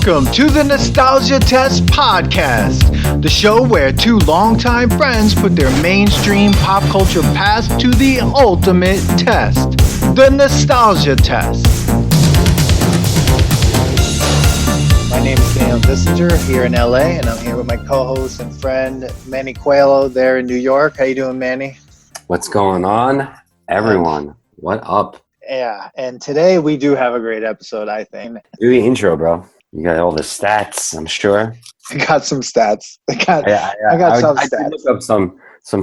Welcome to the Nostalgia Test Podcast, the show where two longtime friends put their mainstream pop culture past to the ultimate test, the Nostalgia Test. My name is Daniel Bissinger here in LA, and I'm here with my co-host and friend, Manny Coelho, there in New York. How you doing, Manny? What's going on, everyone? What up? Yeah, and today we do have a great episode, I think. Do the intro, bro. You got all the stats, I'm sure. I got some stats. I got some stats. I did look up some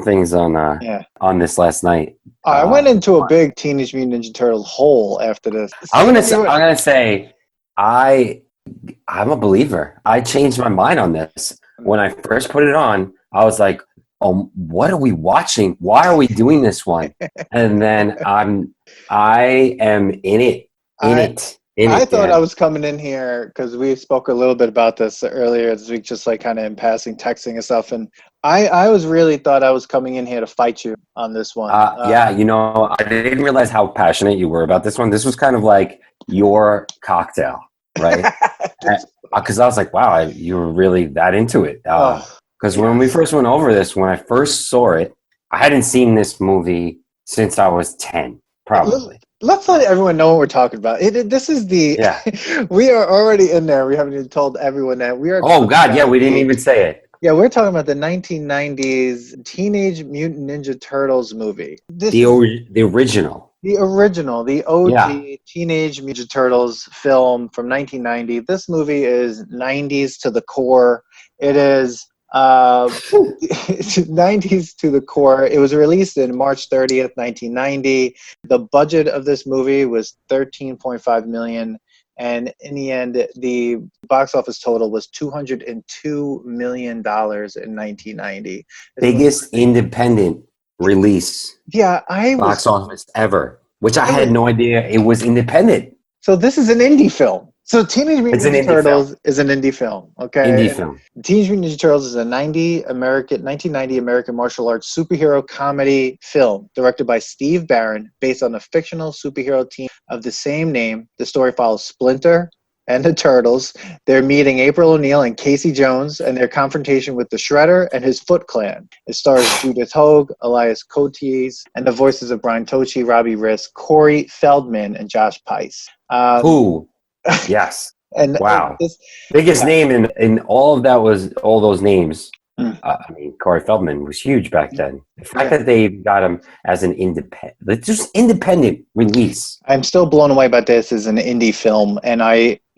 things on this last night. I went into a big Teenage Mutant Ninja Turtles hole after this. I'm gonna say I'm a believer. I changed my mind on this. When I first put it on, I was like, oh, what are we watching? Why are we doing this one? And then I am in it. I thought I was coming in here because we spoke a little bit about this earlier this week, just like kind of in passing, texting and stuff. And I was really thought I was coming in here to fight you on this one. I didn't realize how passionate you were about this one. This was kind of like your cocktail, right? Because I was like, wow, you were really that into it. Because when we first went over this, when I first saw it, I hadn't seen this movie since I was 10, probably. Let's let everyone know what we're talking about. We are already in there. We haven't even told everyone that we are. Oh, God, yeah, we didn't even say it. Yeah, we're talking about the 1990s Teenage Mutant Ninja Turtles movie. The original. The OG Teenage Mutant Ninja Turtles film from 1990. This movie is 90s to the core. It is 90s to the core. It was released in March 30th, 1990. The budget of this movie was $13.5 million. And in the end, the box office total was $202 million in 1990. Biggest independent release. Yeah, box office ever, which I had no idea it was independent. So this is an indie film. So Teenage Mutant Ninja Turtles is an indie film, okay? Indie film. Teenage Mutant Ninja Turtles is a 1990 American martial arts superhero comedy film directed by Steve Barron, based on a fictional superhero team of the same name. The story follows Splinter and the Turtles, their meeting April O'Neil and Casey Jones, and their confrontation with the Shredder and his Foot Clan. It stars Judith Hogue, Elias Koteas, and the voices of Brian Tochi, Robbie Risk, Corey Feldman, and Josh Pais. Yes. Wow. Biggest name in all of that was all those names. I mean, Corey Feldman was huge back then. The fact that they got him as an independent release. I'm still blown away about this as an indie film. And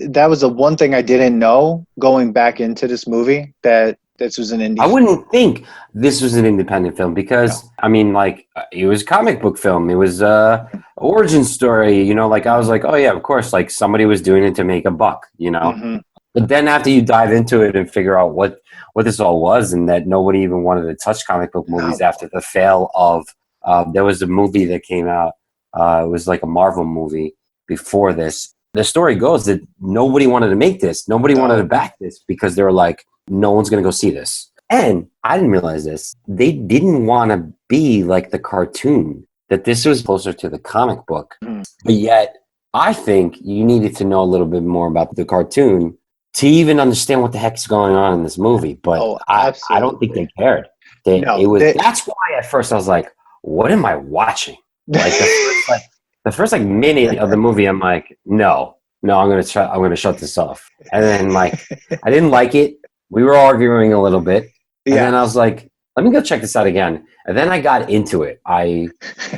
that was the one thing I didn't know going back into this movie, that this was an indie film. I wouldn't think this was an independent film because, I mean, like, it was a comic book film. It was origin story, I was like, oh, yeah, of course, like, somebody was doing it to make a buck, Mm-hmm. But then after you dive into it and figure out what this all was, and that nobody even wanted to touch comic book movies after the fail of, there was a movie that came out, it was like a Marvel movie before this. The story goes that nobody wanted to make this. Nobody wanted to back this because they were like, no one's going to go see this. And I didn't realize this. They didn't want to be like the cartoon, that this was closer to the comic book. But yet, I think you needed to know a little bit more about the cartoon to even understand what the heck's going on in this movie. But I don't think they cared. That's why at first I was like, what am I watching? Like the first minute of the movie, I'm like, no, I'm gonna shut this off. And then I didn't like it. We were arguing a little bit. And then I was like, let me go check this out again. And then I got into it. I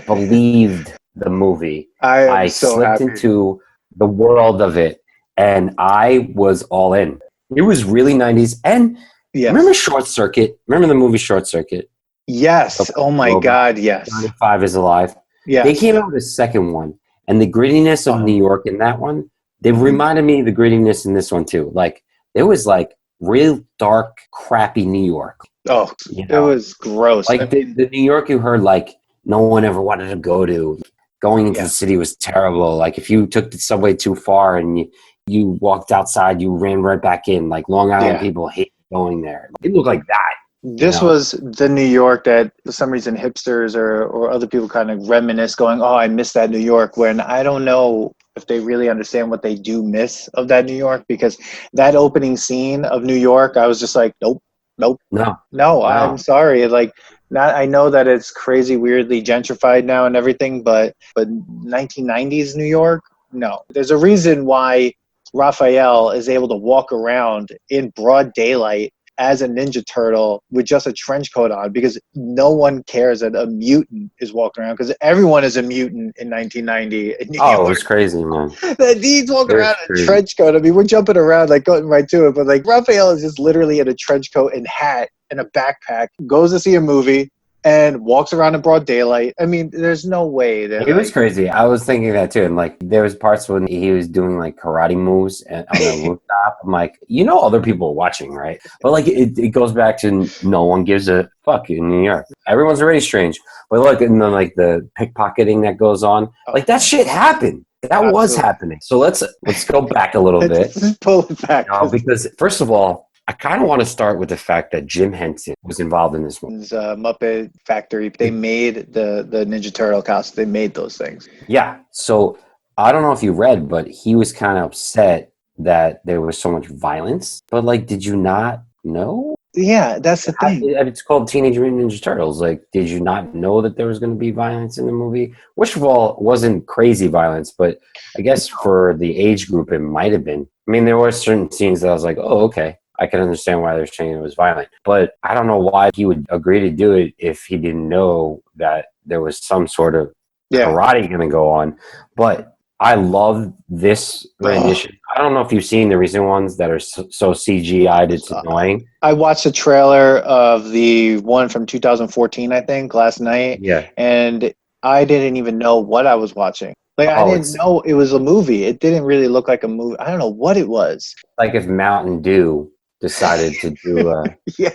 believed the movie. I slipped into the world of it. And I was all in. It was really 90s. And remember Short Circuit? Remember the movie Short Circuit? Yes. Oh, my God, yes. 95 is Alive. Yes. They came out with a second one. And the grittiness of New York in that one, they reminded me of the grittiness in this one, too. Like, it was like real dark, crappy New York. Oh, it was gross. Like the New York you heard, like, no one ever wanted to go to. Going into the city was terrible. Like, if you took the subway too far and you walked outside, you ran right back in. Like, Long Island people hate going there. It looked like that. This was the New York that, for some reason, hipsters or other people kind of reminisce, going, oh, I miss that New York, when I don't know if they really understand what they do miss of that New York, because that opening scene of New York, I was just like, nope, nope, No, no, I'm no. sorry. Like, not, I know that it's crazy, weirdly gentrified now and everything, but 1990s New York, no. There's a reason why Raphael is able to walk around in broad daylight as a Ninja Turtle with just a trench coat on, because no one cares that a mutant is walking around, because everyone is a mutant in 1990 in New Oh, it York. was crazy, man. That he's It walking was around in a crazy. trench coat. I mean, we're jumping around, like going right to it, but like Raphael is just literally in a trench coat and hat and a backpack, goes to see a movie and walks around in broad daylight. I mean, there's no way that It was like crazy. I was thinking that too. And like, there was parts when he was doing like karate moves on the rooftop. I'm like, other people are watching, right? But like, it goes back to no one gives a fuck in New York. Everyone's already strange. But look, and then like the pickpocketing that goes on, like that shit happened. That was absolutely. happening. So let's go back a little bit, Let's pull it back. because first of all, I kind of want to start with the fact that Jim Henson was involved in this movie. Muppet Factory, they made the Ninja Turtle costume. They made those things. Yeah. So I don't know if you read, but he was kind of upset that there was so much violence. But like, did you not know? Yeah, that's the thing. It's called Teenage Mutant Ninja Turtles. Like, did you not know that there was going to be violence in the movie? Which of all wasn't crazy violence, but I guess for the age group, it might have been. I mean, there were certain scenes that I was like, oh, okay. I can understand why they're saying it was violent. But I don't know why he would agree to do it if he didn't know that there was some sort of Yeah. karate going to go on. But I love this rendition. I don't know if you've seen the recent ones that are so CGI'd, it's annoying. I watched a trailer of the one from 2014, I think, last night, Yeah. and I didn't even know what I was watching. Like, I Oh, didn't it's know it was a movie. It didn't really look like a movie. I don't know what it was. like if Mountain Dew decided to do Yeah.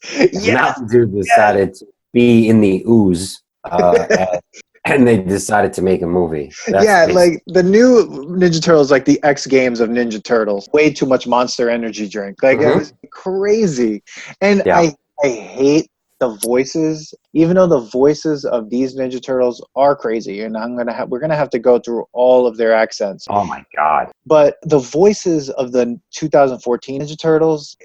if Yes. Mountain Dew Yes. decided to be in the ooze, and they decided to make a movie. That's Yeah, basically, like the new Ninja Turtles, like the X Games of Ninja Turtles. Way too much Monster Energy drink. Like it was crazy. And yeah. I hate the voices, even though the voices of these Ninja Turtles are crazy, and we're gonna have to go through all of their accents. Oh my god. But the voices of the 2014 Ninja Turtles,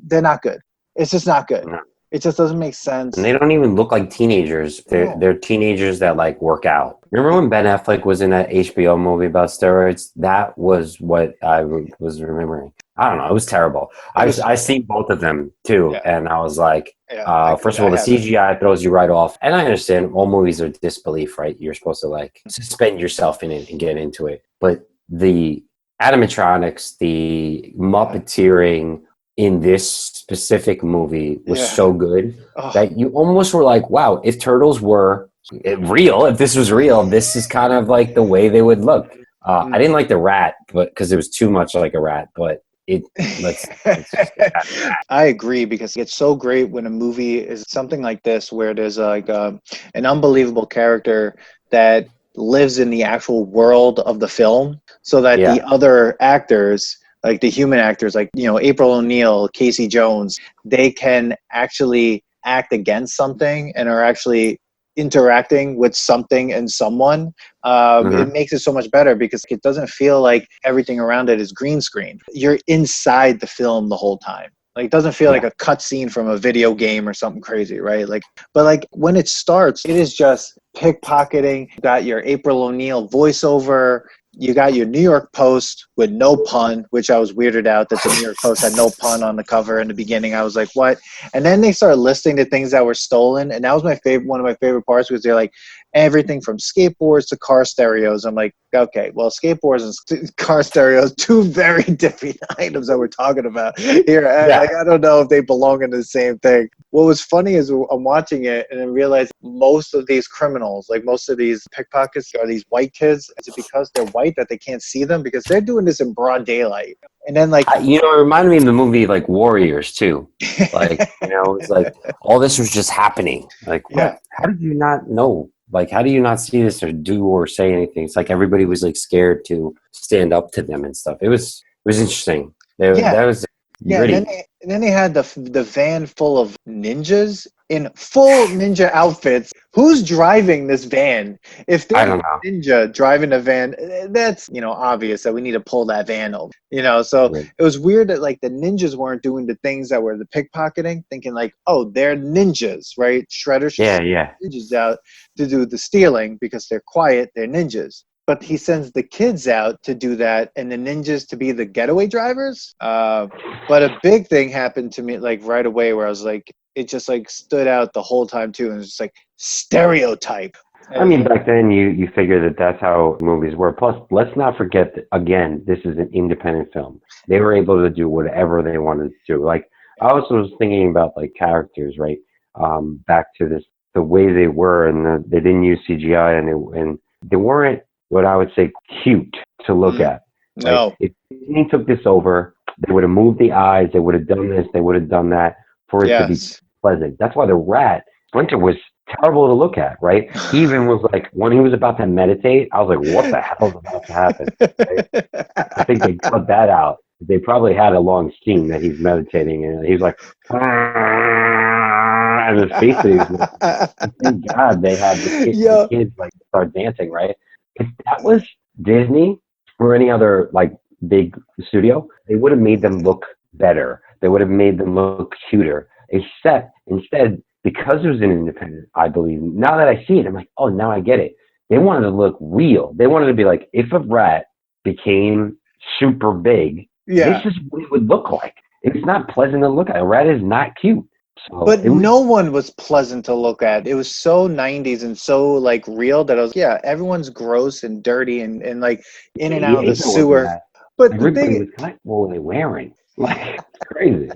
they're not good. It's just not good. No. It just doesn't make sense. And they don't even look like teenagers. They're teenagers that like work out. Remember when Ben Affleck was in that HBO movie about steroids? That was what I was remembering. I don't know. It was terrible. I seen both of them too, Yeah, and I was like, yeah. first of all, the CGI throws you right off, and I understand all movies are disbelief, right? You're supposed to like suspend yourself in it and get into it, but the animatronics, the Muppeteering in this specific movie was so good that you almost were like, wow, if turtles were real, if this was real, this is kind of like the way they would look. I didn't like the rat, but because it was too much like a rat, but let's just get past that. I agree, because it's so great when a movie is something like this, where there's like an unbelievable character that lives in the actual world of the film, so that the Yeah. other actors, like the human actors, like April O'Neil, Casey Jones, they can actually act against something and are actually interacting with something and someone. It makes it so much better, because it doesn't feel like everything around it is green screen. You're inside the film the whole time. Like, it doesn't feel like a cutscene from a video game or something crazy, right? Like, but like when it starts, it is just pickpocketing. You got your April O'Neil voiceover. You got your New York Post with no pun, which I was weirded out that the New York Post had no pun on the cover in the beginning. I was like, what? And then they started listing the things that were stolen, and that was one of my favorite parts, because they're like, everything from skateboards to car stereos. I'm like, okay, well, skateboards and car stereos, two very different items that we're talking about here. Like, I don't know if they belong in the same thing. What was funny is I'm watching it and I realized most of these criminals, like most of these pickpockets, are these white kids. Is it because they're white that they can't see them? Because they're doing this in broad daylight. And then like, It reminded me of the movie like Warriors too. Like, it's like all this was just happening. Like, what? yeah. How did you not know? Like, how do you not see this or do or say anything? It's like everybody was like scared to stand up to them and stuff. It was interesting. That was Yeah, and Gritty. then they had the van full of ninjas in full ninja outfits. Who's driving this van? If I there's don't know. a ninja driving a van, that's obvious that we need to pull that van over. So Right. it was weird that like the ninjas weren't doing the things that were the pickpocketing, thinking like, oh, they're ninjas, right? Shredder should Yeah, send yeah. ninjas out to do the stealing because they're quiet, they're ninjas. But he sends the kids out to do that and the ninjas to be the getaway drivers. But a big thing happened to me like right away where I was like, it just like stood out the whole time too. And it's just like stereotype. I And mean, back then you figure that that's how movies were. Plus, let's not forget that, again, this is an independent film. They were able to do whatever they wanted to do. Like, I also was thinking about like characters, right? Back to this, the way they were, and they didn't use CGI, and they weren't what I would say cute to look at, right? no, If Disney took this over, they would have moved the eyes, they would have done this, they would have done that for it to be yes. pleasant. That's why the rat Splinter was terrible to look at, right? He even was like, when he was about to meditate, I was like, what the hell is about to happen? Right? I think they cut that out. They probably had a long scene that he's meditating and he's like, and his face is like, thank God they had the Yo, kids like start dancing, right? If that was Disney or any other like big studio, they would have made them look better. They would have made them look cuter. Instead, because it was an independent, I believe, now that I see it, I'm like, oh, now I get it. They wanted to look real. They wanted to be like, if a rat became super big, this yeah. is what it would look like. It's not pleasant to look at. A rat is not cute. So But it was no one was pleasant to look at. It was so 90s and so like real that I was, yeah, everyone's gross and dirty and like in and out of the April was in sewer. that. But the Everybody thing, was like, what were they wearing? Like, crazy.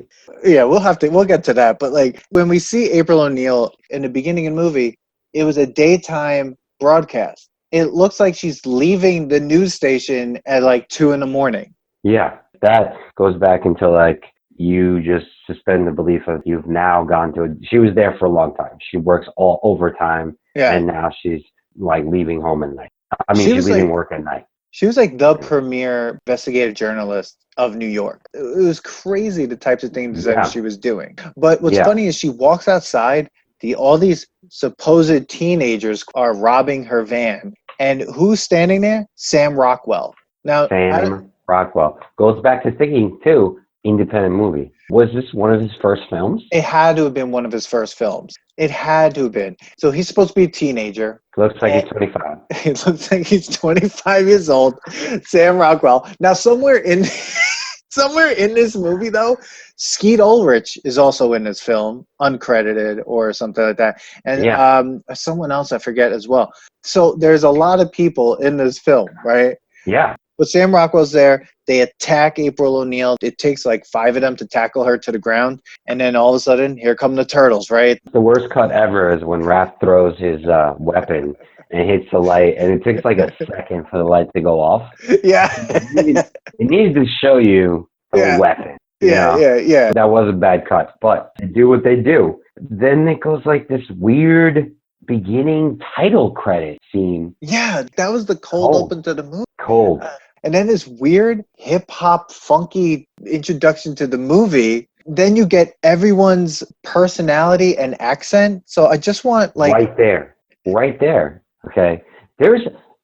yeah, we'll get to that. But like when we see April O'Neil in the beginning of the movie, it was a daytime broadcast. It looks like she's leaving the news station at like 2 in the morning. Yeah, that goes back into like you just suspend the belief of you've now gone to she was there for a long time. She works all overtime Yeah. and now she's like leaving home at night. I mean, She she's was leaving like work at night. she was like the premier investigative journalist of New York. It was crazy the types of things that Yeah, she was doing. But what's yeah. funny is she walks outside, all these supposed teenagers are robbing her van. And who's standing there? Sam Rockwell. Now, Sam Rockwell. Goes back to thinking too, independent movie. Was this one of his first films? it had to have been one of his first films. It had to have been. So he's supposed to be a teenager. Looks like And he's 25. it looks like he's 25 years old. Sam Rockwell. Now, somewhere in this movie, though, Skeet Ulrich is also in this film, uncredited or something like that, and Yeah, someone else I forget as well. So there's a lot of people in this film, right? yeah. But Sam Rockwell's there. They attack April O'Neil. It takes like 5 of them to tackle her to the ground, and then all of a sudden, here come the turtles, right? The worst cut ever is when Raph throws his weapon and hits the light, and it takes like a second for the light to go off. Yeah, It needed to show you the yeah, weapon, you yeah, know. yeah, yeah. That was a bad cut, but they do what they do. Then it goes like this weird beginning title credit scene. Yeah, that was the cold Cold, open to the movie. cold. And then this weird hip hop funky introduction to the movie. Then you get everyone's personality and accent. So I just want like Right there. Right there. Okay. There's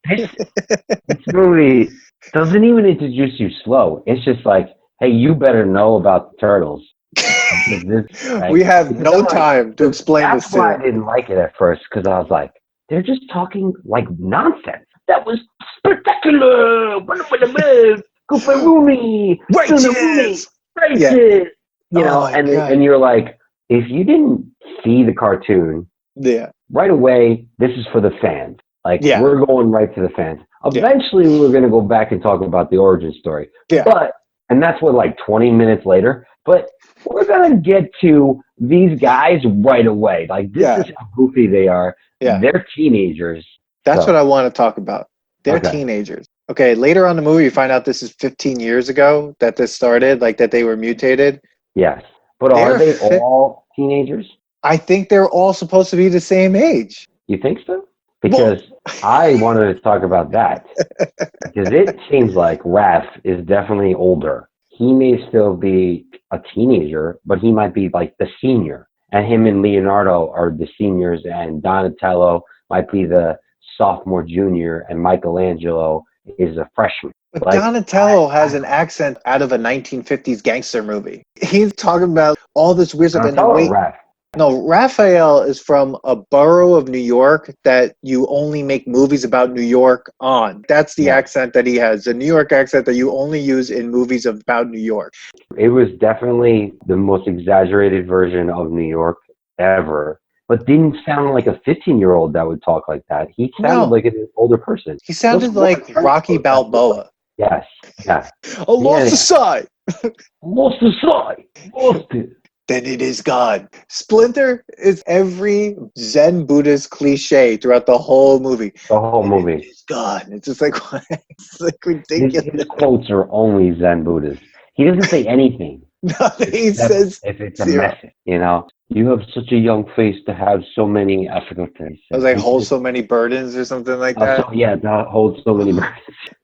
this, this movie doesn't even introduce you slow. It's just like, hey, you better know about the turtles. This, right? we have Because no I'm like, time to explain this that's to why I you. didn't like it at first, because I was like, they're just talking like nonsense. That was spectacular. Goofaroonie, Tsunamuni, Righteous! Yeah. righteous. You Oh know, my and god. you're like, if you didn't see the cartoon Yeah. right away, this is for the fans. Like, Yeah. we're going right to the fans. Yeah. Eventually, we're going to go back and talk about the origin story. Yeah. But, and that's what, like 20 minutes later, but we're going to get to these guys right away. Like, this Yeah. is how goofy they are. Yeah. They're teenagers. That's So, what I want to talk about. They're okay. teenagers. Okay, later on in the movie, you find out this is 15 years ago that this started, like that they were mutated. Yes. But are They're they fit. all teenagers? I think they're all supposed to be the same age. You think so? Well, Because I wanted to talk about that. Because it seems like Raph is definitely older. he may still be a teenager, but he might be like the senior. And him and Leonardo are the seniors, and Donatello might be the sophomore, junior, and Michelangelo is a freshman. But Like, Donatello has an accent out of a 1950s gangster movie. He's talking about all this weird stuff. And Donatello or wait, Raph? no, Raphael is from a borough of New York that you only make movies about New York on. That's the accent that he has, the New York accent that you only use in movies about New York. It was definitely the most exaggerated version of New York ever, but didn't sound like a 15-year-old that would talk like that. He sounded like an older person. He sounded like Rocky Balboa. Yes, yeah. I lost the sight. Lost the sight. Lost it. Then it is God. Splinter is every Zen Buddhist cliche throughout the whole movie. The whole movie. It is God. It's just like, it's like ridiculous. His quotes are only Zen Buddhist. He doesn't say anything. Nothing. He says if it's a zero. message, you know. You have such a young face to have so many African things. I was like, hold so many burdens or something like that. That holds so many burdens.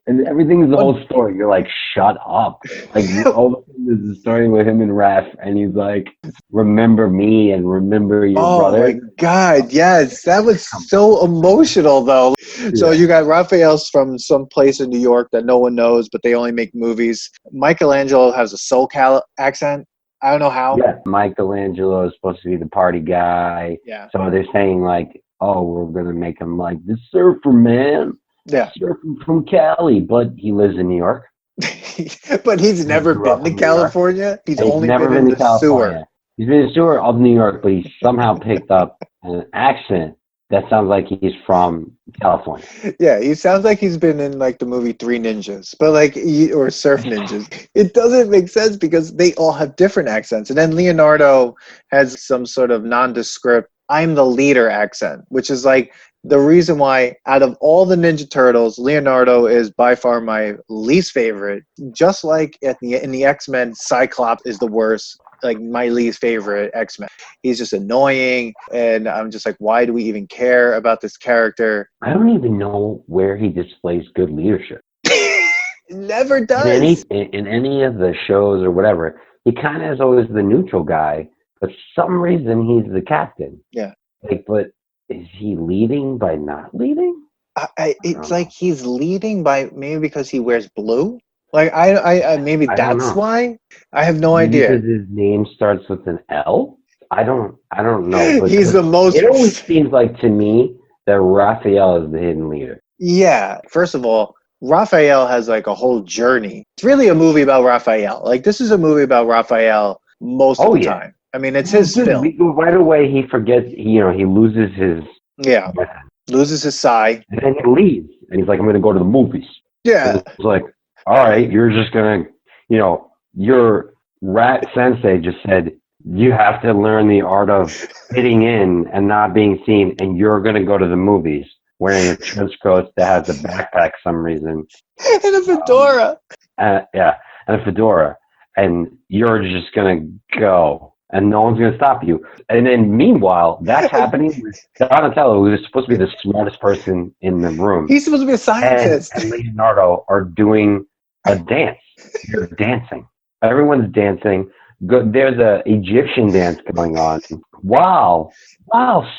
And everything is the whole story. You're like, shut up. Like, all of this is starting with him and Raph, and he's like, remember me and remember your brother. Oh my God, yes. That was so emotional, though. Yeah. So you got Raphael's from some place in New York that no one knows, but they only make movies. Michelangelo has a SoCal accent. I don't know how. Yeah, Michelangelo is supposed to be the party guy. Yeah. So they're saying like, oh, we're going to make him like the surfer man. Yeah. Surfer from Cali, but he lives in New York. But he's never been to California. He's only never been in the sewer. He's been in the sewer of New York, but he somehow picked up an accent that sounds like he's from California. Yeah, he sounds like he's been in like the movie Three Ninjas, but like or Surf Ninjas. It doesn't make sense because they all have different accents. And then Leonardo has some sort of nondescript I'm the leader accent, which is like the reason why out of all the Ninja Turtles, Leonardo is by far my least favorite. Just like in the X-Men, Cyclops is the worst. Like my least favorite X-Men. He's just annoying, and I'm just like, why do we even care about this character? I don't even know where he displays good leadership. Never does. In any of the shows or whatever, he kind of is always the neutral guy, but for some reason he's the captain. Yeah. Like, but is he leading by not leading? It's like he's leading by maybe because he wears blue. Like I maybe that's why. I have no idea. Because his name starts with an L. I don't know. But he's the most. It always seems like to me that Raphael is the hidden leader. Yeah. First of all, Raphael has like a whole journey. It's really a movie about Raphael. Like this is a movie about Raphael most of the time. I mean, it's his film. Right away, he forgets. He loses his. Yeah. Loses his sight. And then he leaves, and he's like, "I'm going to go to the movies." Yeah. It's like, all right, you're just going to, your rat sensei just said, you have to learn the art of fitting in and not being seen, and you're going to go to the movies wearing a trench coat that has a backpack for some reason. And a fedora. And a fedora. And you're just going to go, and no one's going to stop you. And then meanwhile, that's happening with Donatello, who's supposed to be the smartest person in the room. He's supposed to be a scientist. And Leonardo are doing a dance. They're dancing. Everyone's dancing. There's a Egyptian dance going on. Wow,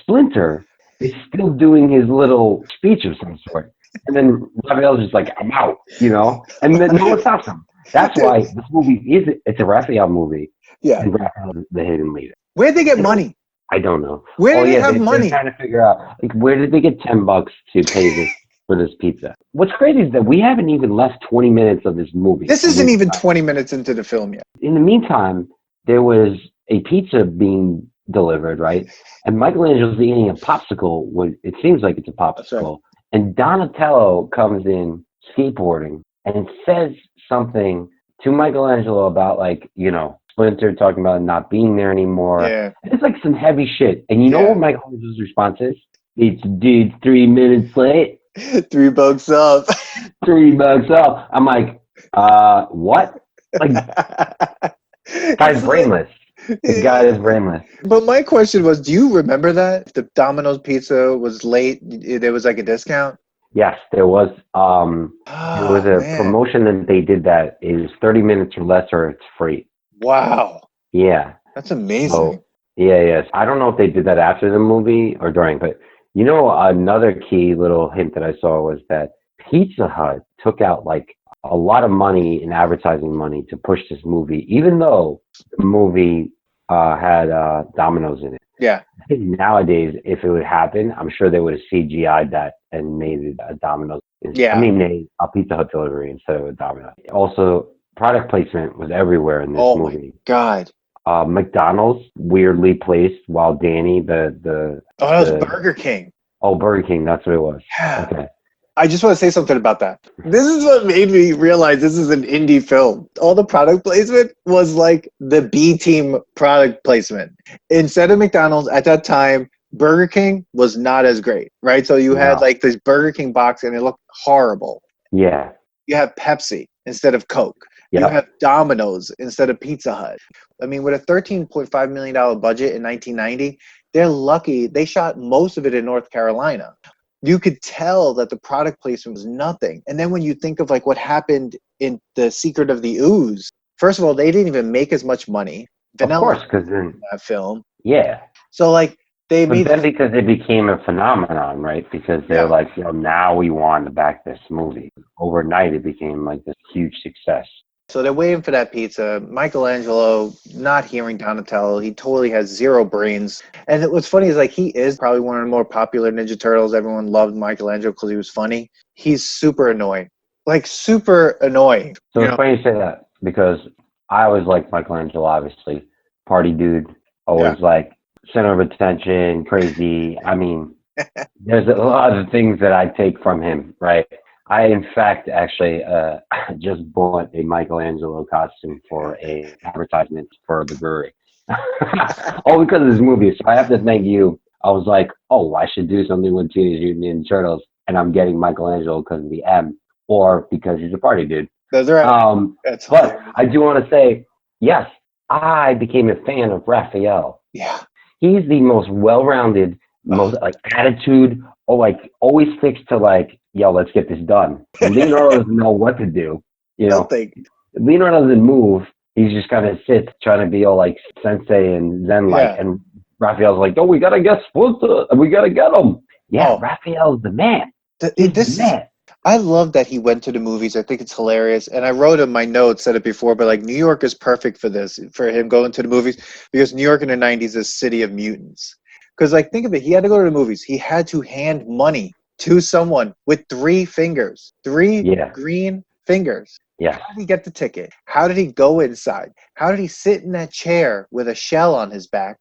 Splinter is still doing his little speech of some sort. And then Raphael's just like, I'm out, and then no one stops him. That's why this movie it's a Raphael movie. Yeah. And Raphael is the hidden leader. Where'd they get money? I don't know. Where did they have money? They're trying to figure out, like, where did they get $10 to pay this for this pizza? What's crazy is that we haven't even left 20 minutes of this movie. This isn't even 20 minutes into the film yet. In the meantime, there was a pizza being delivered, right? And Michelangelo's eating a popsicle. It seems like it's a popsicle. Right. And Donatello comes in skateboarding and says something to Michelangelo about, like, Splinter talking about not being there anymore. Yeah. It's like some heavy shit. And you know what Michelangelo's response is? It's dude 3 minutes late. $3 up. $3 up. I'm like, what? Like, guy's brainless. The guy is brainless. But my question was, do you remember that? If the Domino's pizza was late, there was like a discount? Yes, there was. There was Oh a man. promotion that they did that is 30 minutes or less, or it's free. Wow. Yeah. That's amazing. So yeah, yes. I don't know if they did that after the movie or during, but another key little hint that I saw was that Pizza Hut took out like a lot of money in advertising money to push this movie, even though the movie had Domino's in it. Yeah. I think nowadays, if it would happen, I'm sure they would have CGI'd that and made it a Domino's. I Yeah. mean, a Pizza Hut delivery instead of a Domino's. Also, product placement was everywhere in this Oh my movie. God. McDonald's weirdly placed while Danny Oh, that was the Burger King. Burger King, that's what it was. Yeah. Okay. I just want to say something about that. This is what made me realize this is an indie film. All the product placement was like the B team product placement. Instead of McDonald's at that time, Burger King was not as great, right? So you had No. like this Burger King box and it looked horrible. Yeah. You have Pepsi instead of Coke. You Yep. have Domino's instead of Pizza Hut. I mean, with a $13.5 million budget in 1990, they're lucky they shot most of it in North Carolina. You could tell that the product placement was nothing. And then when you think of like what happened in The Secret of the Ooze, first of all, they didn't even make as much money. Of Vanilla course, because then that film. yeah. So like they But made then because it became a phenomenon, right? Because they're yeah. like, now we want to back this movie. Overnight, it became like this huge success. So they're waiting for that pizza. Michelangelo, not hearing Donatello, he totally has zero brains. And what's funny is like he is probably one of the more popular Ninja Turtles. Everyone loved Michelangelo because he was funny. He's super annoying, like super annoying. So it's funny you say that because I always liked Michelangelo, obviously. Party dude, Yeah. always like center of attention, crazy. I mean, there's a lot of things that I take from him, right? I, in fact, actually just bought a Michelangelo costume for a advertisement for the brewery. All because of this movie. So I have to thank you. I was like, oh, I should do something with Teenage Mutant Ninja Turtles, and I'm getting Michelangelo because of the M, or because he's a party dude. That's right. That's But hilarious. I do want to say, yes, I became a fan of Raphael. Yeah. He's the most well-rounded, most like attitude, or like always fixed to like, yo, let's get this done. Leonardo doesn't know what to do. Nothing. Leonardo doesn't move. He's just kind of sits trying to be all like sensei and zen like. Yeah. And Raphael's like, oh, we gotta get we gotta get him. Yeah, Raphael's the man. He's the man. I love that he went to the movies. I think it's hilarious. And I wrote in my notes, said it before, but like New York is perfect for this, for him going to the movies, because New York in the 90s is a city of mutants. Because like think of it, he had to go to the movies. He had to hand money to someone with 3 fingers, 3 green fingers. Yeah. How did he get the ticket? How did he go inside? How did he sit in that chair with a shell on his back?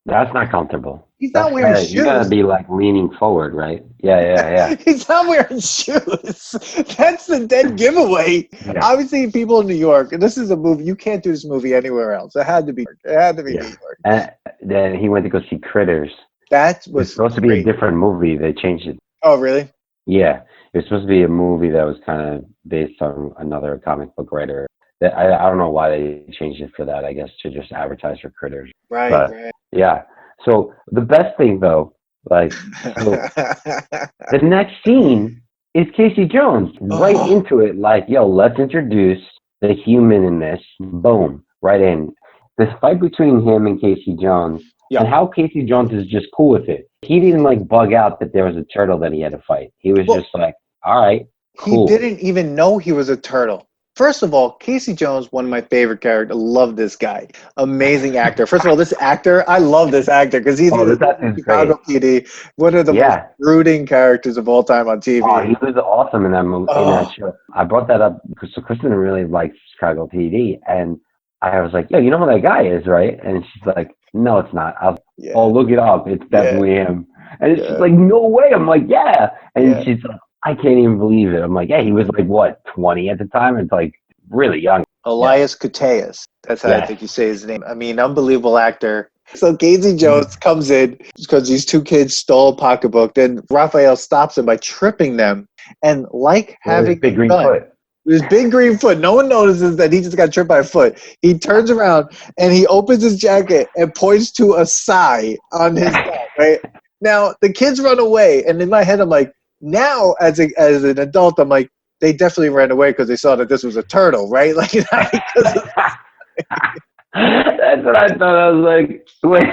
That's not comfortable. He's not wearing shoes. You gotta be like leaning forward, right? Yeah. He's not wearing shoes. That's the dead giveaway. Yeah. Obviously, people in New York, and this is a movie, you can't do this movie anywhere else. It had to be New York. And then he went to go see Critters. That was supposed to be a different movie. They changed it. Oh, really? Yeah. It was supposed to be a movie that was kind of based on another comic book writer. I don't know why they changed it for that. I guess to just advertise for Critters. Right. Yeah. So the best thing though, like the next scene is Casey Jones right into it. Like, yo, let's introduce the human in this. Boom, right in. This fight between him and Casey Jones, and how Casey Jones is just cool with it. He didn't like bug out that there was a turtle that he had to fight. He was just like, all right, cool. He didn't even know he was a turtle. First of all, Casey Jones, one of my favorite characters. I love this guy. Amazing actor. First of all, this actor, I love this actor because he's Chicago PD, one of the most brooding characters of all time on TV. Oh, he was awesome in that movie, in that show. I brought that up because Kristen really likes Chicago PD, and I was like, yeah, you know who that guy is, right? And she's like, no, it's not. I was like, oh, look it up. It's definitely him. And it's just like, no way. I'm like, yeah. And she's like, I can't even believe it. I'm like, yeah, he was like, what, 20 at the time? It's like really young. Elias Koteas. That's how I think you say his name. I mean, unbelievable actor. So Casey Jones comes in because these 2 kids stole a pocketbook. Then Raphael stops them by tripping them. And like having big green foot. His big green foot. No one notices that he just got tripped by a foot. He turns around and he opens his jacket and points to a sigh on his back, right? Now, the kids run away. And in my head, I'm like, Now, as an adult, I'm like, they definitely ran away because they saw that this was a turtle, right? Like, not because of, That's what I thought. I was like, wait,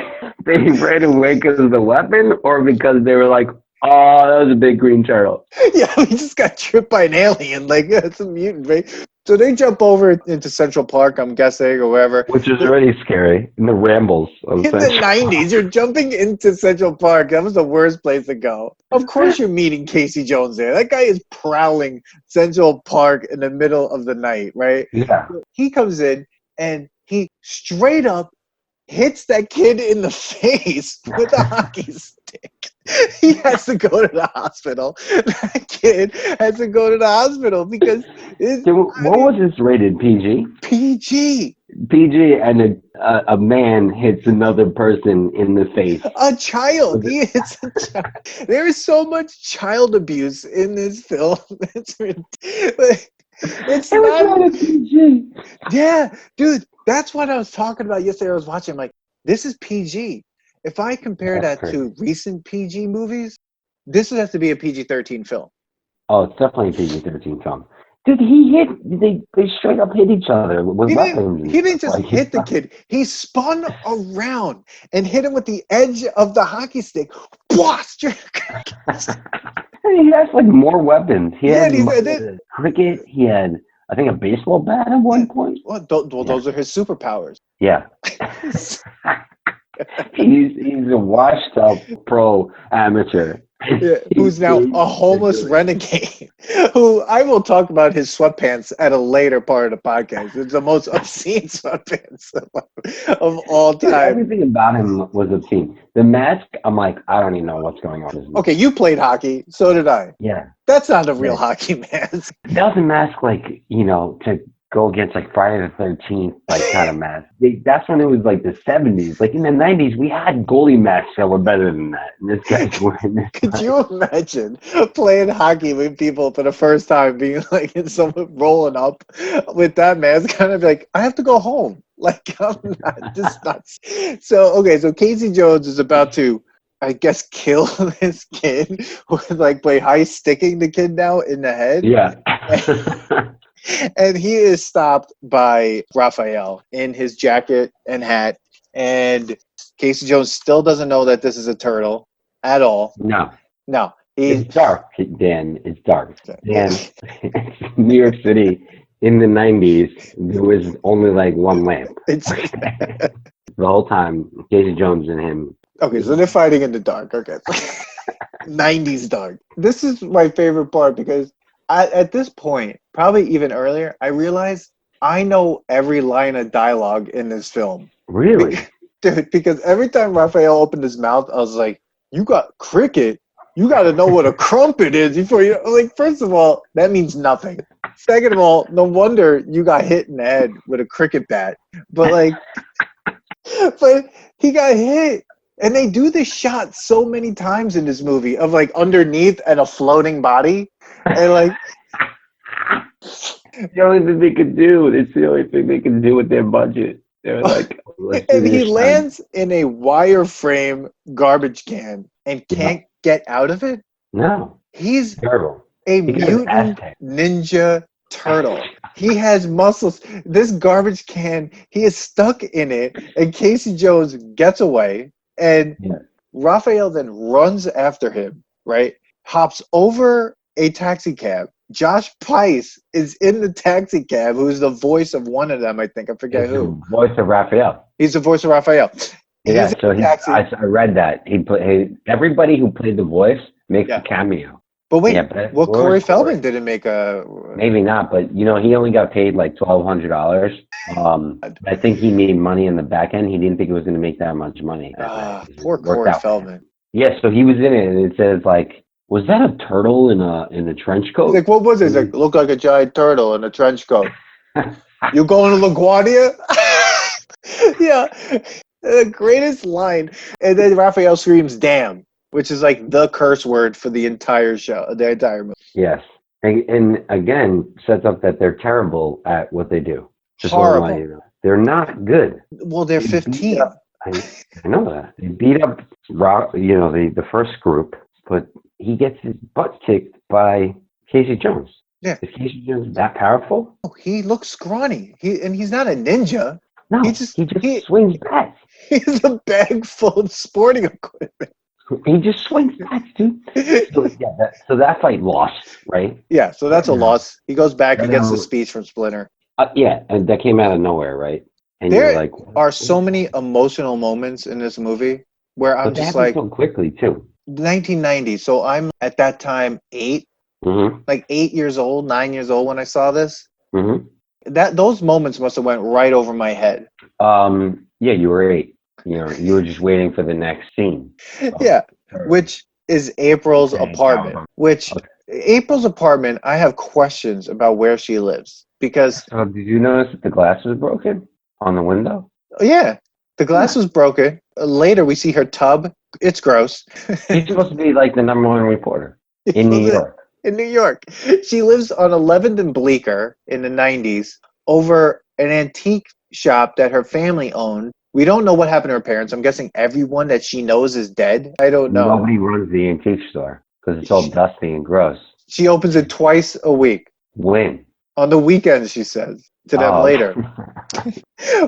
they ran away because of the weapon, or because they were like, oh, that was a big green turtle. yeah, we just got tripped by an alien. Like, it's a mutant, right? So they jump over into Central Park, I'm guessing, or wherever. Which is already scary in the rambles of In the Central 90s, you're jumping into Central Park. That was the worst place to go. Of course, you're meeting Casey Jones there. That guy is prowling Central Park in the middle of the night, right? Yeah. He comes in and he straight up hits that kid in the face with a hockey stick. He has to go to the hospital. That kid has to go to the hospital because What was this rated? PG? PG. PG, and a man hits another person in the face. A child. He is a child. There is so much child abuse in this film. It's It was not. rated PG. Yeah, dude. That's what I was talking about yesterday. I was watching. I'm like, this is PG. If I compare That's that crazy. to recent PG movies, this would have to be a PG-13 film. Oh, it's definitely a PG-13 film. Dude, they straight up hit each other with weapons. He didn't just hit the kid. He spun around and hit him with the edge of the hockey stick. He has like more weapons. He had a cricket. He had, I think, a baseball bat at one point. Well, those are his superpowers. Yeah. he's a washed up pro amateur. Yeah, who's now a homeless renegade, who I will talk about his sweatpants at a later part of the podcast. It's the most obscene sweatpants of all time. Dude, everything about him was obscene. The mask, I'm like, I don't even know what's going on. Okay, you played hockey, so did I. Yeah. That's not a real hockey mask. That was a mask, like, to go against like Friday the 13th, like kind of mask. That's when it was like the 70s. Like in the 90s, we had goalie masks that were better than that. And this guy's wearing this. Could you imagine playing hockey with people for the first time, being like, and someone rolling up with that mask, kind of like, I have to go home. Like, I'm not just nuts. So Casey Jones is about to, I guess, kill this kid who like play high sticking the kid now in the head. Yeah. And he is stopped by Raphael in his jacket and hat. And Casey Jones still doesn't know that this is a turtle at all. No. It's dark, Dan. It's dark. And New York City in the 90s, there was only like one lamp. The whole time, Casey Jones and him. Okay, so they're fighting in the dark. Okay. 90s dark. This is my favorite part because at this point, probably even earlier, I realized I know every line of dialogue in this film. Really? Dude, because every time Raphael opened his mouth, I was like, you got cricket? You got to know what a crumpet is before you... Like, first of all, that means nothing. Second of all, no wonder you got hit in the head with a cricket bat. But, like... but he got hit. And they do this shot so many times in this movie of, like, underneath and a floating body. And, like... The only thing they could do. It's the only thing they can do with their budget. They're like... And he lands in a wireframe garbage can and can't get out of it? No. He's terrible. A mutant ninja turtle. He has muscles. This garbage can, he is stuck in it, and Casey Jones gets away, and Raphael then runs after him, right? Hops over a taxi cab. Josh Price is in the taxi cab, who's the voice of one of them, I think. I forget who. The voice of Raphael. He's the voice of Raphael. Yeah, so I read that. Everybody who played the voice makes a cameo. But wait, Corey Feldman didn't make a... Maybe not, but, he only got paid like $1,200. I think he made money in the back end. He didn't think he was going to make that much money. Poor Corey Feldman. Yeah, so he was in it, and it says, like, was that a turtle in a trench coat? He's like, what was it? He's like, looked like a giant turtle in a trench coat. You going to LaGuardia? Yeah. The greatest line. And then Raphael screams, damn, which is like the curse word for the entire show, the entire movie. Yes. And again, sets up that they're terrible at what they do. Just horrible. They're not good. Well, they're 15. I know that. They beat up, the first group, put he gets his butt kicked by Casey Jones. Yeah. Is Casey Jones that powerful? Oh, he looks scrawny. He's not a ninja. No, He just swings bats. he's a bag full of sporting equipment. He just swings bats, dude. So yeah, so that fight lost, right? Yeah, so that's a loss. He goes back and gets the No. speech from Splinter. Yeah, and that came out of nowhere, right? And There you're like, are so many emotional moments in this movie where I'm but that just happened like so quickly too. 1990. So I'm at that time 8, Mm-hmm. like 8 years old, 9 years old when I saw this. Mm-hmm. Those moments must have went right over my head. Yeah, you were 8. You were just waiting for the next scene. Yeah, which is April's apartment. Which April's apartment, I have questions about where she lives because So did you notice that the glass was broken on the window? yeah, the glass was broken. Later, we see her tub. It's gross. She's supposed to be like the #1 reporter in New York. In New York. She lives on 11th and Bleecker in the 90s over an antique shop that her family owned. We don't know what happened to her parents. I'm guessing everyone that she knows is dead. I don't know. Nobody runs the antique store because it's all dusty and gross. She opens it twice a week. When? On the weekends, she says to them later.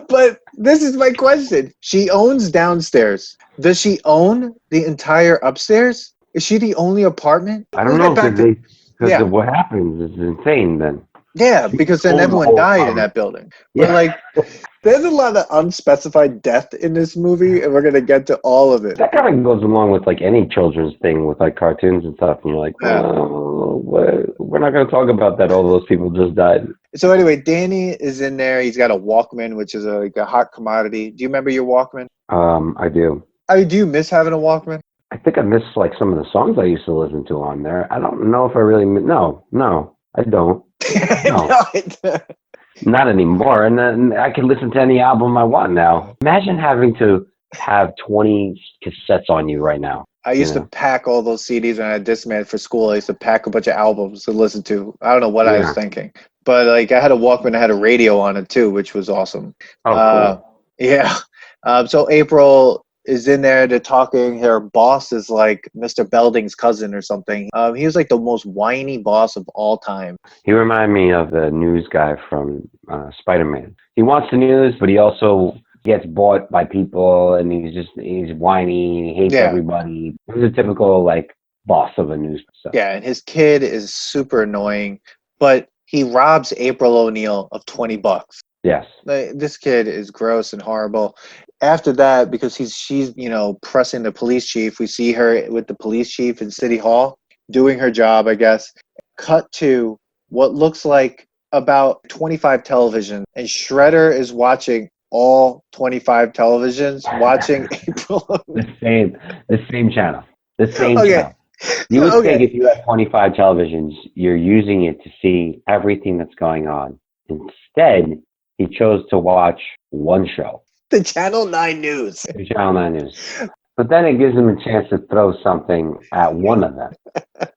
But this is my question. She owns downstairs. Does she own the entire upstairs? Is she the only apartment? I don't know because of what happens is insane then. Yeah, because then everyone died in that building. Yeah. But like, there's a lot of unspecified death in this movie, and we're gonna get to all of it. That kind of goes along with like any children's thing with like cartoons and stuff. And you're like, we're not going to talk about that. All those people just died. So anyway, Danny is in there. He's got a Walkman, which is like a hot commodity. Do you remember your Walkman? I do. I mean, do you miss having a Walkman? I think I miss like some of the songs I used to listen to on there. I don't know if I really no, I don't. No. Not anymore. And then I can listen to any album I want now. Imagine having to have 20 cassettes on you right now. I used to pack all those CDs when I had Discman for school. I used to pack a bunch of albums to listen to. I don't know what I was thinking. But like I had a Walkman, I had a radio on it too, which was awesome. Oh, cool. Yeah. So April is in there, they're talking. Her boss is like Mr. Belding's cousin or something. He was like the most whiny boss of all time. He reminded me of the news guy from Spider-Man. He wants the news, but he also gets bought by people, and he's whiny, he hates everybody. He's a typical like boss of a news. So. Yeah, and his kid is super annoying, but he robs April O'Neil of $20. Yes. This kid is gross and horrible. After that, because she's pressing the police chief, we see her with the police chief in City Hall doing her job, I guess. Cut to what looks like about 25 televisions, and Shredder is watching all 25 televisions, watching April. The same channel. The same channel. You would think if you have 25 televisions, you're using it to see everything that's going on. Instead, he chose to watch one show. The Channel 9 News. The Channel 9 News. But then it gives him a chance to throw something at one of them.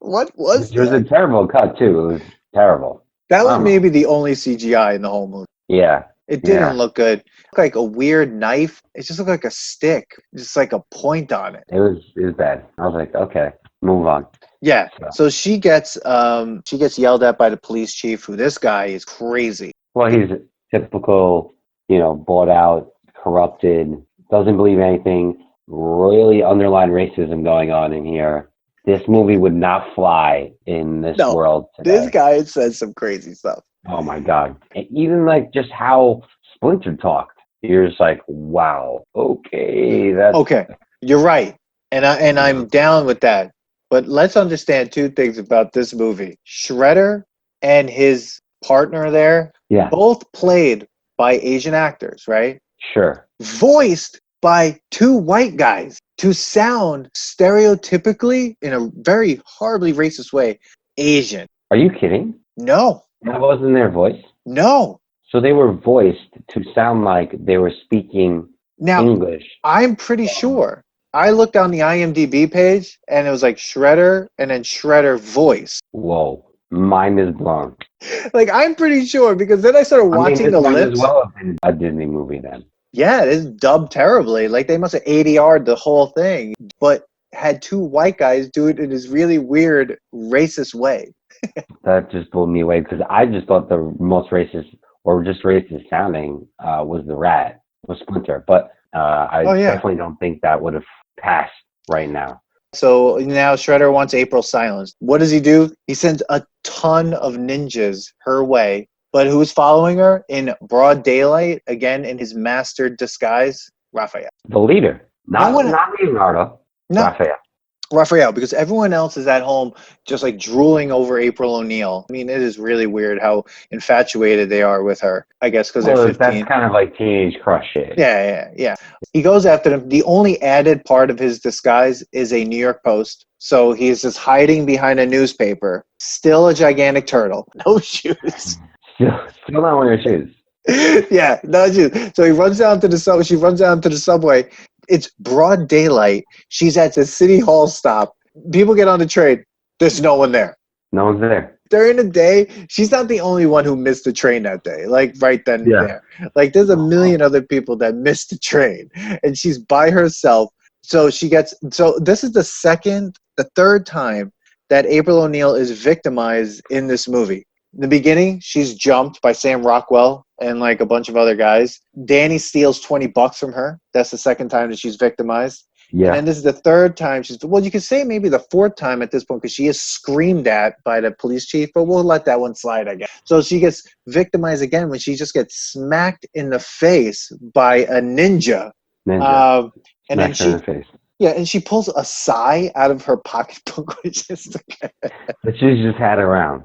What was that? It was a terrible cut, too. It was terrible. That was maybe the only CGI in the whole movie. Yeah. It didn't look good. It looked like a weird knife. It just looked like a stick. Just like a point on it. It was bad. I was like, okay, move on. Yeah. So she gets yelled at by the police chief, who this guy is crazy. Well, he's a typical, bought out, corrupted, doesn't believe anything, really underlying racism going on in here. This movie would not fly in this world today. This guy says some crazy stuff. Oh my God. And even like just how Splinter talked. You're just like, wow, okay. Okay, you're right. And I'm down with that. But let's understand two things about this movie. Shredder and his partner there, both played by Asian actors, right? Sure. Voiced by two white guys to sound stereotypically, in a very horribly racist way, Asian. Are you kidding? No. That wasn't their voice? No. So they were voiced to sound like they were speaking English. I'm pretty sure. I looked on the IMDb page, and it was like Shredder and then Shredder voice. Whoa. Mind is blown. Like, I'm pretty sure, because then I started watching the lips. As well have been a Disney movie then. Yeah, it's dubbed terribly. Like, they must have ADR'd the whole thing. But had two white guys do it in this really weird racist way. That just blew me away because I just thought the most racist or just racist sounding was the rat, was Splinter. But I Oh yeah. definitely don't think that would have passed right now. So now Shredder wants April silenced. What does he do? He sends a ton of ninjas her way. But who's following her in broad daylight? Again, in his mastered disguise, Raphael. The leader, No one, not Leonardo, no, Raphael. Raphael, because everyone else is at home just like drooling over April O'Neil. I mean, it is really weird how infatuated they are with her. I guess because they're Well, that's 15. kind of like teenage crush shit. Yeah. He goes after them. The only added part of his disguise is a New York Post. So he's just hiding behind a newspaper. Still a gigantic turtle. No shoes. Still not wearing shoes. Yeah, no shoes. So he runs down to the subway. She runs down to the subway. It's broad daylight. She's at the city hall stop. People get on the train. There's no one there. No one's there. During the day, she's not the only one who missed the train that day. Like right then and there. Like there's a million other people that missed the train, and she's by herself. So this is the third time that April O'Neil is victimized in this movie. In the beginning, she's jumped by Sam Rockwell and like a bunch of other guys. Danny steals $20 from her. That's the second time that she's victimized. Yeah. And then this is the third time you could say maybe the fourth time at this point because she is screamed at by the police chief, but we'll let that one slide, I guess. So she gets victimized again when she just gets smacked in the face by a ninja. And then in the face. Yeah, and she pulls a sigh out of her pocketbook, which is that she's just had around.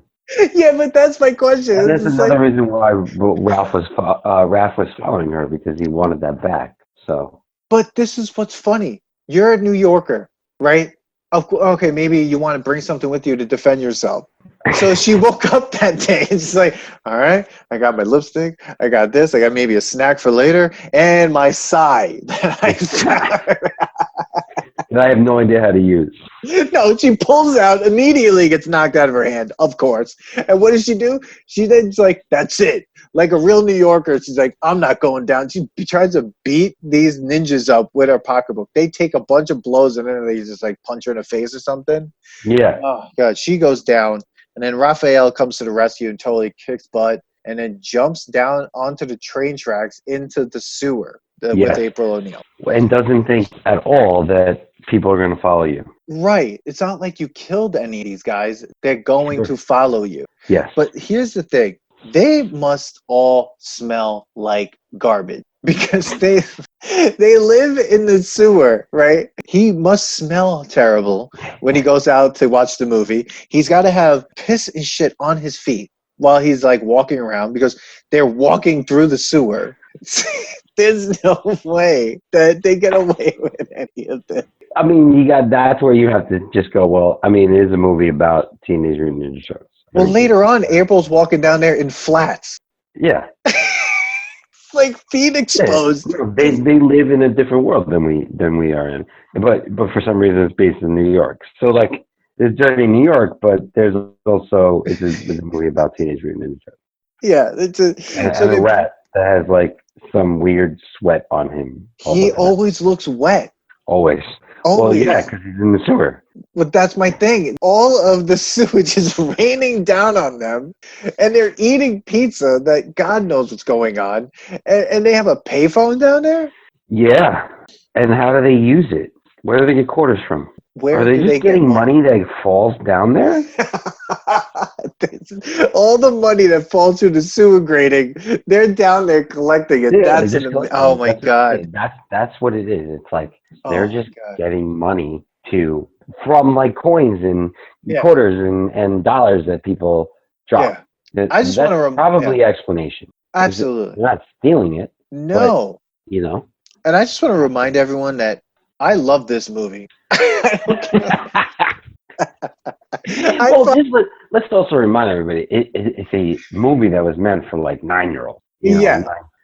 Yeah, but that's my question. And that's another reason why Ralph was following her, because he wanted that back. So. But this is what's funny. You're a New Yorker, right? Okay, maybe you want to bring something with you to defend yourself. So she woke up that day and she's like, all right, I got my lipstick, I got this, I got maybe a snack for later, and my sigh that I found. And I have no idea how to use. No, she pulls out, immediately gets knocked out of her hand, of course. And what does she do? She then's like, that's it. Like a real New Yorker, she's like, I'm not going down. She tries to beat these ninjas up with her pocketbook. They take a bunch of blows and then they just like punch her in the face or something. Yeah. Oh, God. She goes down. And then Raphael comes to the rescue and totally kicks butt and then jumps down onto the train tracks into the sewer with April O'Neil. And doesn't think at all that people are going to follow you. Right. It's not like you killed any of these guys. They're going to follow you. Yes. But here's the thing. They must all smell like garbage because they live in the sewer, right? He must smell terrible when he goes out to watch the movie. He's got to have piss and shit on his feet while he's like walking around because they're walking through the sewer. There's no way that they get away with any of this. I mean, that's where you have to just go, well, I mean, it is a movie about Teenage Mutant Ninja Turtles. Well, later on, April's walking down there in flats. Yeah. Like feet exposed. Yeah. They live in a different world than we are in. But for some reason it's based in New York. So like there's dirty New York, but there's also it's a movie about Teenage Mutant Ninja Turtles. Yeah, it's a rat that has like some weird sweat on him. He always looks wet. Always. Well, yeah, because he's in the sewer. But that's my thing. All of the sewage is raining down on them, and they're eating pizza that God knows what's going on. And they have a payphone down there? Yeah. And how do they use it? Where do they get quarters from? Where are they just getting money that falls down there? All the money that falls through the sewer grating, they're down there collecting it. Yeah, oh my God. That's what it is. It's like they're just getting money from like coins and quarters and dollars that people drop. Yeah. I just want to probably explanation. Absolutely. They're not stealing it. No. But, And I just want to remind everyone that I love this movie. Let's also remind everybody, it's a movie that was meant for like 9-year-olds.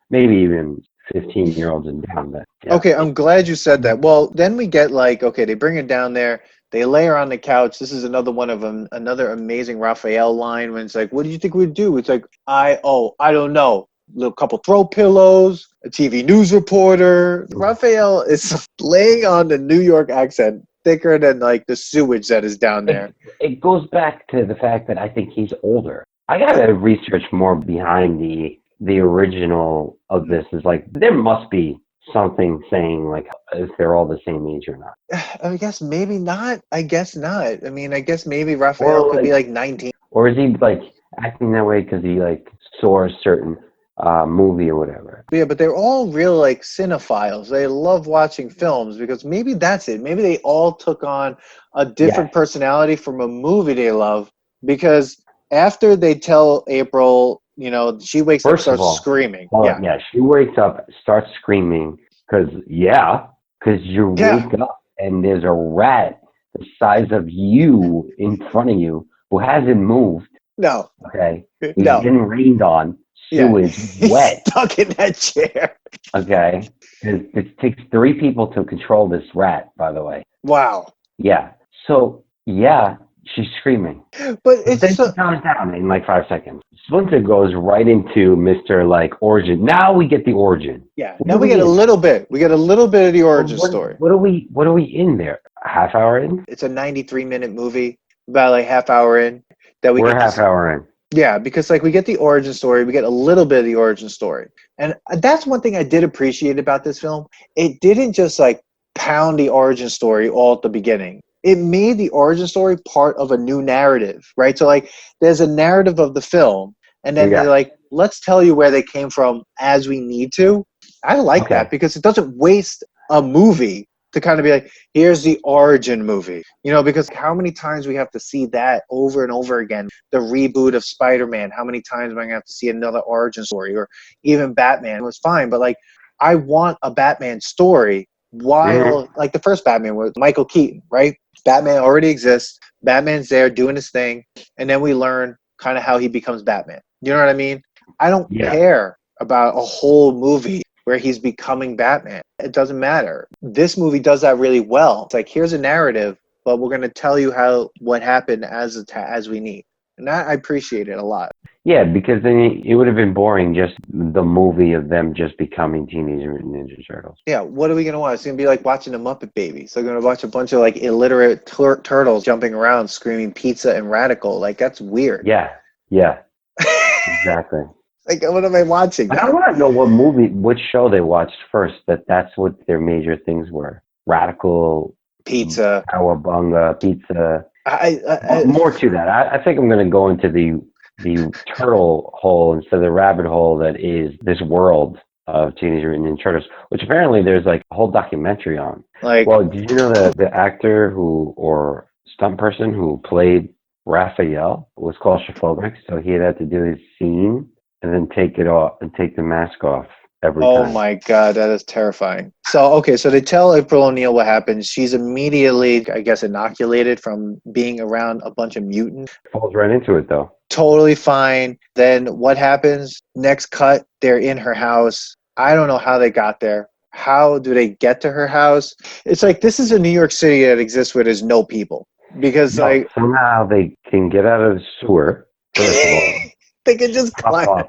Maybe even 15-year-olds and down. Okay, I'm glad you said that. Well, then we get they bring her down there. They lay her on the couch. This is another one of them, another amazing Raphael line when it's like, what do you think we'd do? It's like, I don't know. Little couple throw pillows, a TV news reporter. Raphael is laying on the New York accent thicker than like the sewage that is down there. It goes back to the fact that I think he's older. I gotta research more behind the original of this. Is like there must be something saying like if they're all the same age or not. I guess maybe not. I guess not. I mean, I guess maybe Raphael Or could be like, like 19. or is he like acting that way because he like saw a certain movie or whatever? Yeah, but they're all real like cinephiles. They love watching films because maybe that's it. Maybe they all took on a different Yes. personality from a movie they love because after they tell April, she wakes up, First of starts all, screaming. well, Yeah. yeah, she wakes up, starts screaming because you Yeah. wake up and there's a rat the size of you in front of you who hasn't moved. No. Okay, he's No. getting rained on, Yeah. sewage, He's wet. stuck in that chair. Okay, it takes 3 people to control this rat. By the way, Wow. yeah. So yeah, she's screaming. But But it's then so she calms down in like 5 seconds. Splinter goes right into Mr. like origin. Now we get the origin. yeah. What Now are we get a in? little bit. We get a little bit of the Well, origin story. what are we in there? A half hour in? It's a 93-minute movie, about like half hour in that we We're get a half hour in. Yeah, because like we get the origin story, we get a little bit of the origin story. And that's one thing I did appreciate about this film. It didn't just like pound the origin story all at the beginning. It made the origin story part of a new narrative, right? So like there's a narrative of the film and then they're Yeah. like, let's tell you where they came from as we need to. I like Okay. that because it doesn't waste a movie to kind of be like, here's the origin movie, because how many times we have to see that over and over again. The reboot of Spider-Man, how many times am I going to have to see another origin story? Or even Batman was fine, but like I want a Batman story while like the first Batman was Michael Keaton, right? Batman already exists. Batman's there doing his thing. And then we learn kind of how he becomes Batman. You know what I mean? I don't Yeah. care about a whole movie where he's becoming Batman. It doesn't matter. This movie does that really well. It's like, here's a narrative, but we're going to tell you what happened as we need. And that I appreciate it a lot. Yeah, because then it would have been boring just the movie of them just becoming Teenage Mutant Ninja Turtles. Yeah, what are we going to watch? It's going to be like watching the Muppet Babies. So we're going to watch a bunch of like illiterate turtles jumping around screaming pizza and radical. Like, that's weird. Yeah, exactly. Like, what am I watching? I want to know which show they watched first. That's what their major things were: Radical, Pizza, Cowabunga, Pizza. I More to that. I think I'm going to go into the turtle hole instead of the rabbit hole that is this world of Teenage Mutant Ninja Turtles, which apparently there's like a whole documentary on. like. Well, did you know that the actor or stunt person who played Raphael was claustrophobic, so he had to do his scene and then take it off and take the mask off every time. Oh my God, that is terrifying. So they tell April O'Neil what happens. She's immediately, I guess, inoculated from being around a bunch of mutants. Falls right into it though. Totally fine. Then what happens? Next cut, they're in her house. I don't know how they got there. How do they get to her house? It's like this is a New York City that exists where there's no people. Because like somehow they can get out of the sewer, first of all. They can just climb.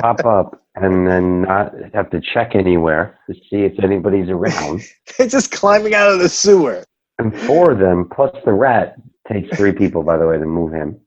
Pop up and then not have to check anywhere to see if anybody's around. They're just climbing out of the sewer. And 4 of them, plus the rat, takes 3 people, by the way, to move him,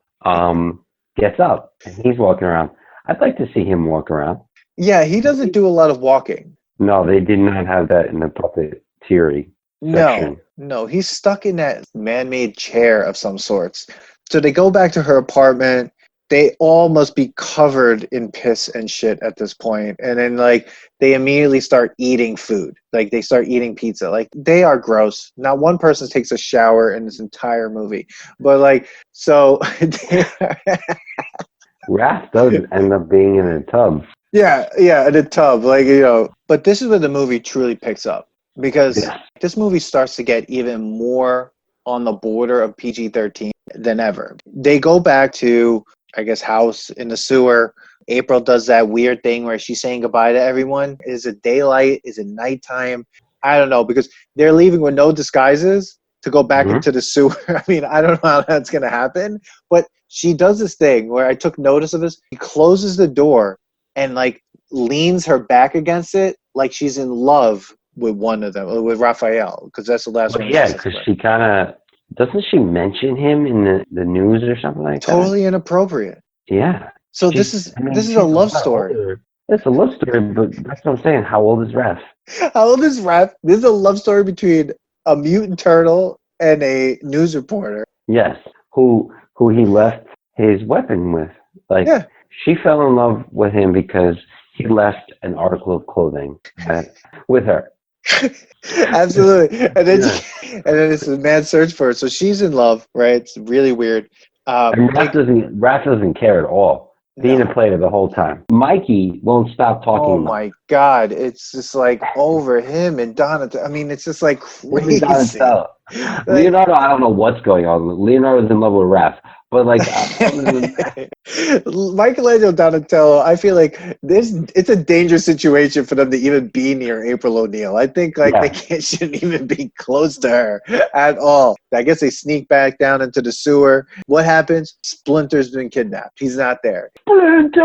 gets up and he's walking around. I'd like to see him walk around. Yeah, he doesn't do a lot of walking. No, they did not have that in the puppeteering section. No, he's stuck in that man-made chair of some sorts. So they go back to her apartment. They all must be covered in piss and shit at this point. And then like they immediately start eating food. Like they start eating pizza. Like they are gross. Not one person takes a shower in this entire movie. But like, so Raph does end up being in a tub. Yeah, in a tub. Like, but this is where the movie truly picks up. Because this movie starts to get even more on the border of PG-13 than ever. They go back to, I guess, house in the sewer. April does that weird thing where she's saying goodbye to everyone. Is it daylight? Is it nighttime? I don't know, because they're leaving with no disguises to go back into the sewer. I mean, I don't know how that's going to happen. But she does this thing where I took notice of this. She closes the door and like leans her back against it like she's in love with one of them, with Raphael, because that's the last one. Yeah, because she kind of doesn't she mention him in the news or something like that? Totally inappropriate. Yeah. So this is a love story. Older. It's a love story, but that's what I'm saying. How old is Raph? How old is Raph? This is a love story between a mutant turtle and a news reporter. Yes. Who he left his weapon with. Like, Yeah. she fell in love with him because he left an article of clothing with her. Absolutely. And then it's a mad search for her. So she's in love, right? It's really weird. And Raph doesn't care at all. Being a player the whole time. Mikey won't stop talking. Oh my God. It's just like over him and Donatello. I mean, it's just like crazy. Leonardo, I don't know what's going on. Leonardo's in love with Raph. But like Michelangelo Donatello, I feel like it's a dangerous situation for them to even be near April O'Neil. I think they shouldn't even be close to her at all. I guess they sneak back down into the sewer. What happens? Splinter's been kidnapped. He's not there. Splinter!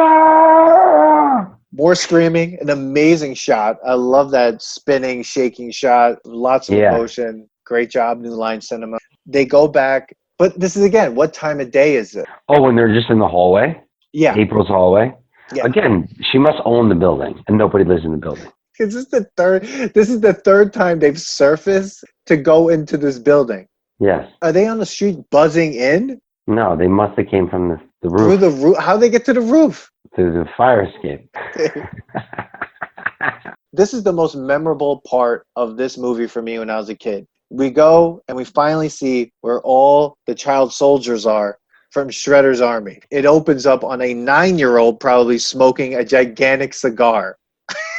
More screaming, an amazing shot. I love that spinning, shaking shot. Lots of emotion. Great job, New Line Cinema. They go back. But this is, again, what time of day is it? Oh, when they're just in the hallway? Yeah. April's hallway? Yeah. Again, she must own the building, and nobody lives in the building. This is the third time they've surfaced to go into this building. Yes. Are they on the street buzzing in? No, they must have came from the roof. Through the roof? How'd they get to the roof? Through the fire escape. This is the most memorable part of this movie for me when I was a kid. We go and we finally see where all the child soldiers are from Shredder's army. It opens up on a 9-year-old probably smoking a gigantic cigar.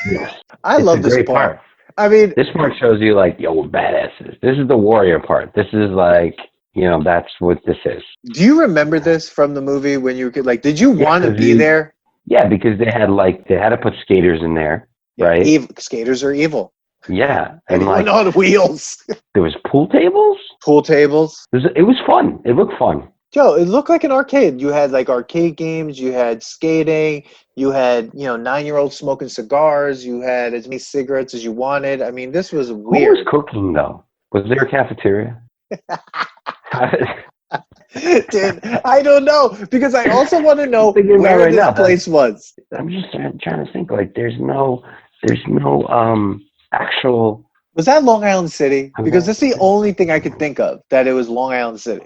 Yes. I love this part. I mean, this part shows you like, yo, we're badasses. This is the warrior part. This is like, that's what this is. Do you remember this from the movie when you could did you want to be there? Yeah, because they had to put skaters in there, right? Skaters are evil. Yeah. And on wheels. There was pool tables? Pool tables. It was fun. It looked fun. Joe, it looked like an arcade. You had arcade games, you had skating, you had, 9-year-olds smoking cigars, you had as many cigarettes as you wanted. I mean, this was weird. Who was cooking though? Was there a cafeteria? Dude, I don't know, because I also want to know where this place was. I'm just trying to think there's no actual. Was that Long Island City? Because that's the only thing I could think of, that it was Long Island City.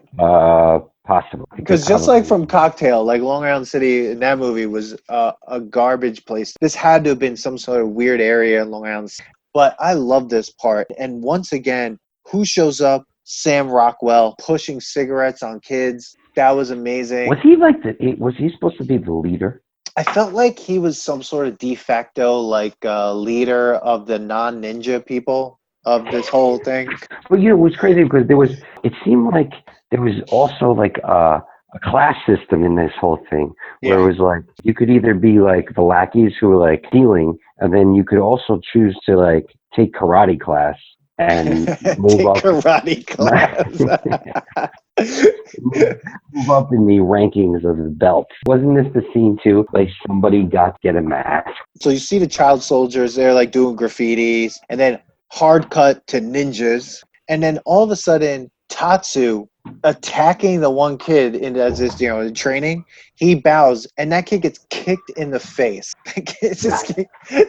Possibly. Because just like from Cocktail, Long Island City in that movie was a garbage place. This had to have been some sort of weird area in Long Island City. But I love this part. And once again, who shows up? Sam Rockwell pushing cigarettes on kids. That was amazing. Was he was he supposed to be the leader? I felt like he was some sort of de facto leader of the non-ninja people of this whole thing. Well, it was crazy because it seemed like there was also a class system in this whole thing where it was you could either be the lackeys who were stealing, and then you could also choose to take karate class and move up. Karate class. Move up in the rankings of the belt. Wasn't this the scene too? Somebody got to get a mask. So you see the child soldiers, they're doing graffitis, and then hard cut to ninjas, and then all of a sudden Tatsu attacking the one kid in training. He bows, and that kid gets kicked in the face.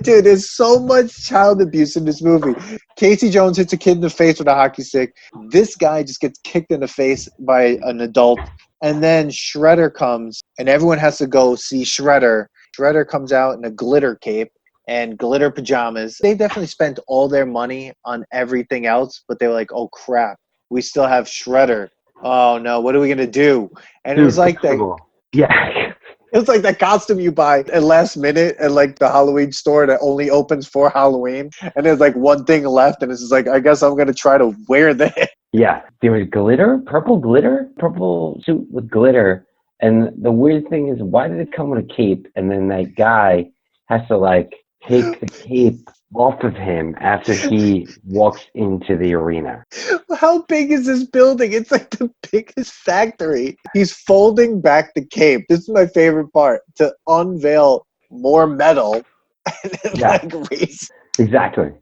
Dude, there's so much child abuse in this movie. Casey Jones hits a kid in the face with a hockey stick. This guy just gets kicked in the face by an adult. And then Shredder comes, and everyone has to go see Shredder. Shredder comes out in a glitter cape and glitter pajamas. They definitely spent all their money on everything else, but they were like, oh, crap. We still have Shredder. Oh, no. What are we going to do? And it was like that. Yeah. It was like that costume you buy at last minute at the Halloween store that only opens for Halloween. And there's one thing left. And it's just I guess I'm going to try to wear that. Yeah. There was glitter, purple suit with glitter. And the weird thing is, why did it come with a cape? And then that guy has to take the cape off of him after he walks into the arena. How big is this building? It's the biggest factory. He's folding back the cape. This is my favorite part, to unveil more metal and raise. Exactly.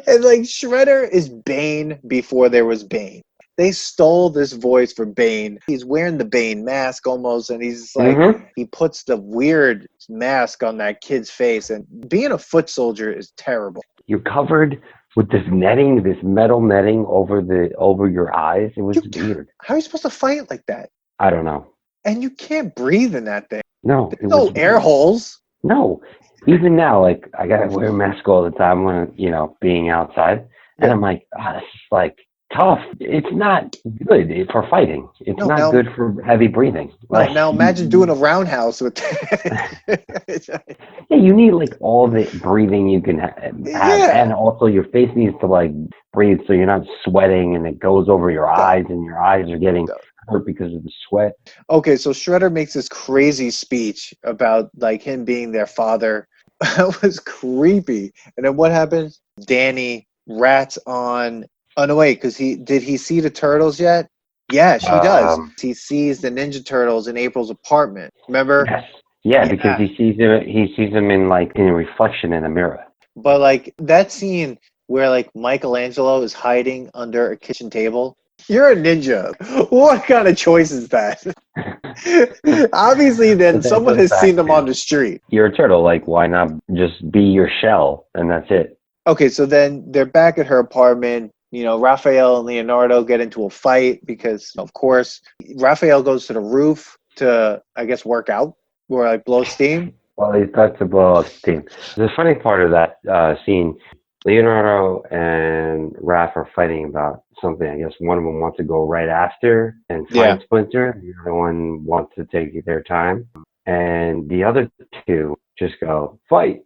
And like Shredder is Bane before there was Bane. They stole this voice for Bane. He's wearing the Bane mask almost, and he's like, he puts the weird mask on that kid's face. And being a foot soldier is terrible. You're covered with this netting, this metal netting over your eyes. It was weird. How are you supposed to fight like that? I don't know. And you can't breathe in that thing. No, There's no air holes. No. Even now, like, I gotta wear a mask all the time when, being outside. And I'm like, this is like tough. It's not good for fighting. It's not good for heavy breathing. Like, now imagine doing a roundhouse with that. Yeah, you need like all the breathing you can have. And also your face needs to like breathe so you're not sweating and it goes over your eyes and your eyes are getting hurt because of the sweat. Okay, so Shredder makes this crazy speech about like him being their father. That was creepy. And then what happens? Danny rats on. Oh no, wait, because did he see the turtles yet? Yeah, she does. He sees the Ninja Turtles in April's apartment. Remember? Yes. Yeah, because he sees them in like in a reflection in a mirror. But like that scene where like Michelangelo is hiding under a kitchen table. You're a ninja. What kind of choice is that? Obviously, then someone has seen them on the street. You're a turtle. Like, why not just be your shell and that's it? Okay, so then they're back at her apartment. Raphael and Leonardo get into a fight because, of course, Raphael goes to the roof to, I guess, work out or like blow steam. Well, he starts to blow up steam. The funny part of that scene, Leonardo and Raph are fighting about something. I guess one of them wants to go right after and find Splinter. The other one wants to take their time. And the other two just go, fight,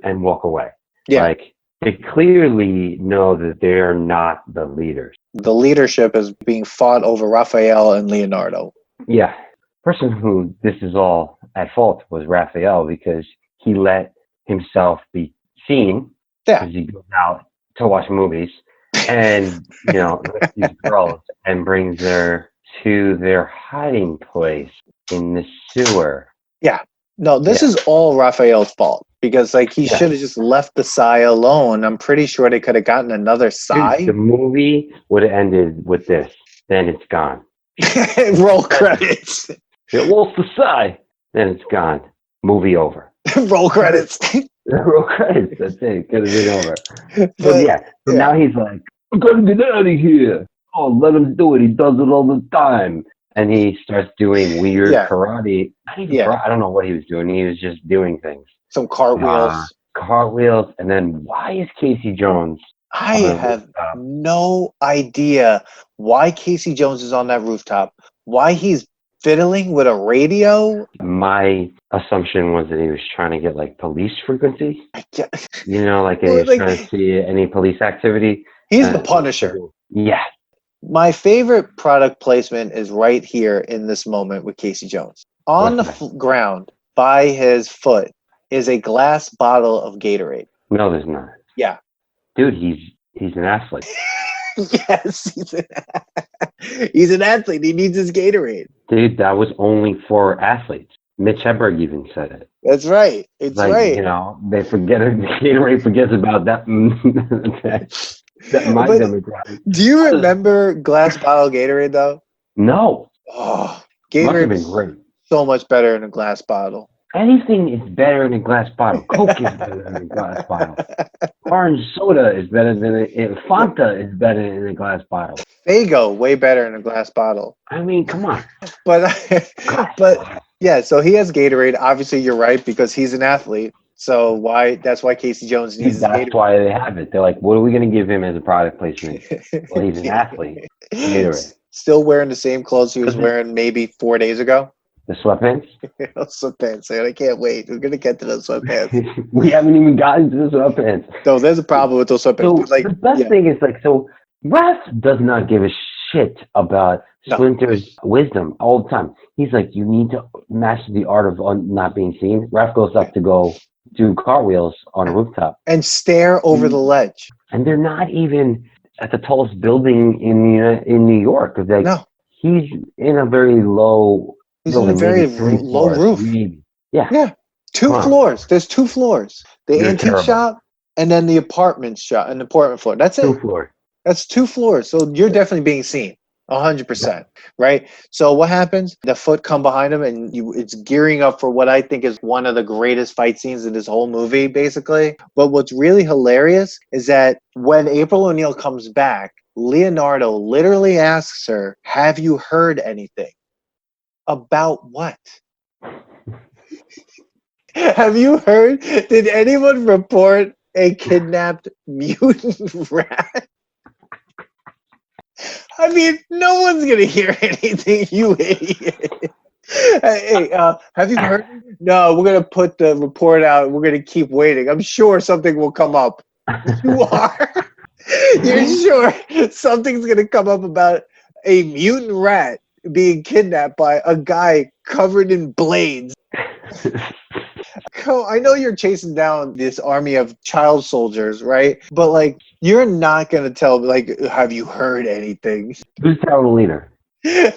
and walk away. Yeah. Like, they clearly know that they're not the leaders. The leadership is being fought over Raphael and Leonardo. Yeah. The person who this is all at fault was Raphael because he let himself be seen. Yeah. Because he goes out to watch movies and, with these girls and brings her to their hiding place in the sewer. Yeah. No, this is all Raphael's fault because, like, he should have just left the Psy alone. I'm pretty sure they could have gotten another Psy. Dude, the movie would have ended with this. Then it's gone. Roll credits. It lost the Psy. Then it's gone. Movie over. Roll credits. Roll credits. That's it. Could have been over. So now he's like, I'm going to get out of here. Oh, let him do it. He does it all the time. And he starts doing weird karate. I don't know what he was doing. He was just doing things. Some cartwheels. And then why is Casey Jones? I have no idea why Casey Jones is on that rooftop. Why he's fiddling with a radio. My assumption was that he was trying to get like police frequency. Like he was trying to see any police activity. He's the Punisher. Yeah. My favorite product placement is right here in this moment with Casey Jones. On the ground by his foot is a glass bottle of Gatorade. No, there's not. Yeah. Dude, he's an athlete. Yes, he's an athlete. He needs his Gatorade. Dude, that was only for athletes. Mitch Hedberg even said it. That's right. It's like, right. They forget it. Gatorade forgets about that. Demographic. Do you remember glass bottle Gatorade though? No. Oh, Gatorade must have been great. So much better in a glass bottle. Anything is better in a glass bottle. Coke is better than a glass bottle. Orange soda is better than Fanta is better in a glass bottle. Faygo way better in a glass bottle. I mean, come on. But yeah, so he has Gatorade. Obviously, you're right because he's an athlete. So that's why Casey Jones needs That's Gatorade. Why they have it. They're like, what are we going to give him as a product placement? Well, he's an athlete. Gatorade. Still wearing the same clothes he was wearing maybe 4 days ago. The sweatpants? Sweatpants, man. I can't wait. We're going to get to those sweatpants. We haven't even gotten to the sweatpants. No, there's a problem with those sweatpants. So the best thing is Raph does not give a shit about Splinter's wisdom all the time. He's like, you need to master the art of not being seen. Raph goes up to go do cartwheels on a rooftop. And stare over the ledge. And they're not even at the tallest building in New York. He's in a very low... He's in a very low roof. Yeah. Yeah. 2 floors. There's 2 floors. The antique shop and then the apartment shot, an apartment floor. That's it. 2 floors. That's 2 floors. So you're definitely being seen. 100%. Right? So what happens? The foot come behind him and it's gearing up for what I think is one of the greatest fight scenes in this whole movie, basically. But what's really hilarious is that when April O'Neil comes back, Leonardo literally asks her, "Have you heard anything?" About what? Have you heard? Did anyone report a kidnapped mutant rat? I mean, no one's gonna hear anything, you idiot. Hey, have you heard? No, we're gonna put the report out. We're gonna keep waiting. I'm sure something will come up. You are? You're sure something's gonna come up about a mutant rat being kidnapped by a guy covered in blades? I know you're chasing down this army of child soldiers, right? But like, you're not gonna tell, like, have you heard anything? Who's terrible leader?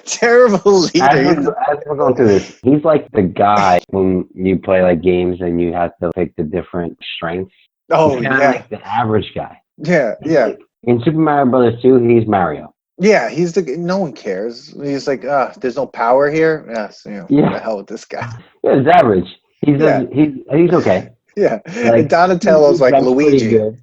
Terrible leader. As we're going through this, he's like the guy when you play like games and you have to pick the different strengths. Oh, He's kind of like the average guy. Yeah. Like, in Super Mario Brothers 2, he's Mario. Yeah, he's no one cares. He's like, there's no power here. Yes, what the hell with this guy? Yeah, he's average. He's okay. Yeah, Like, and Donatello's like Luigi.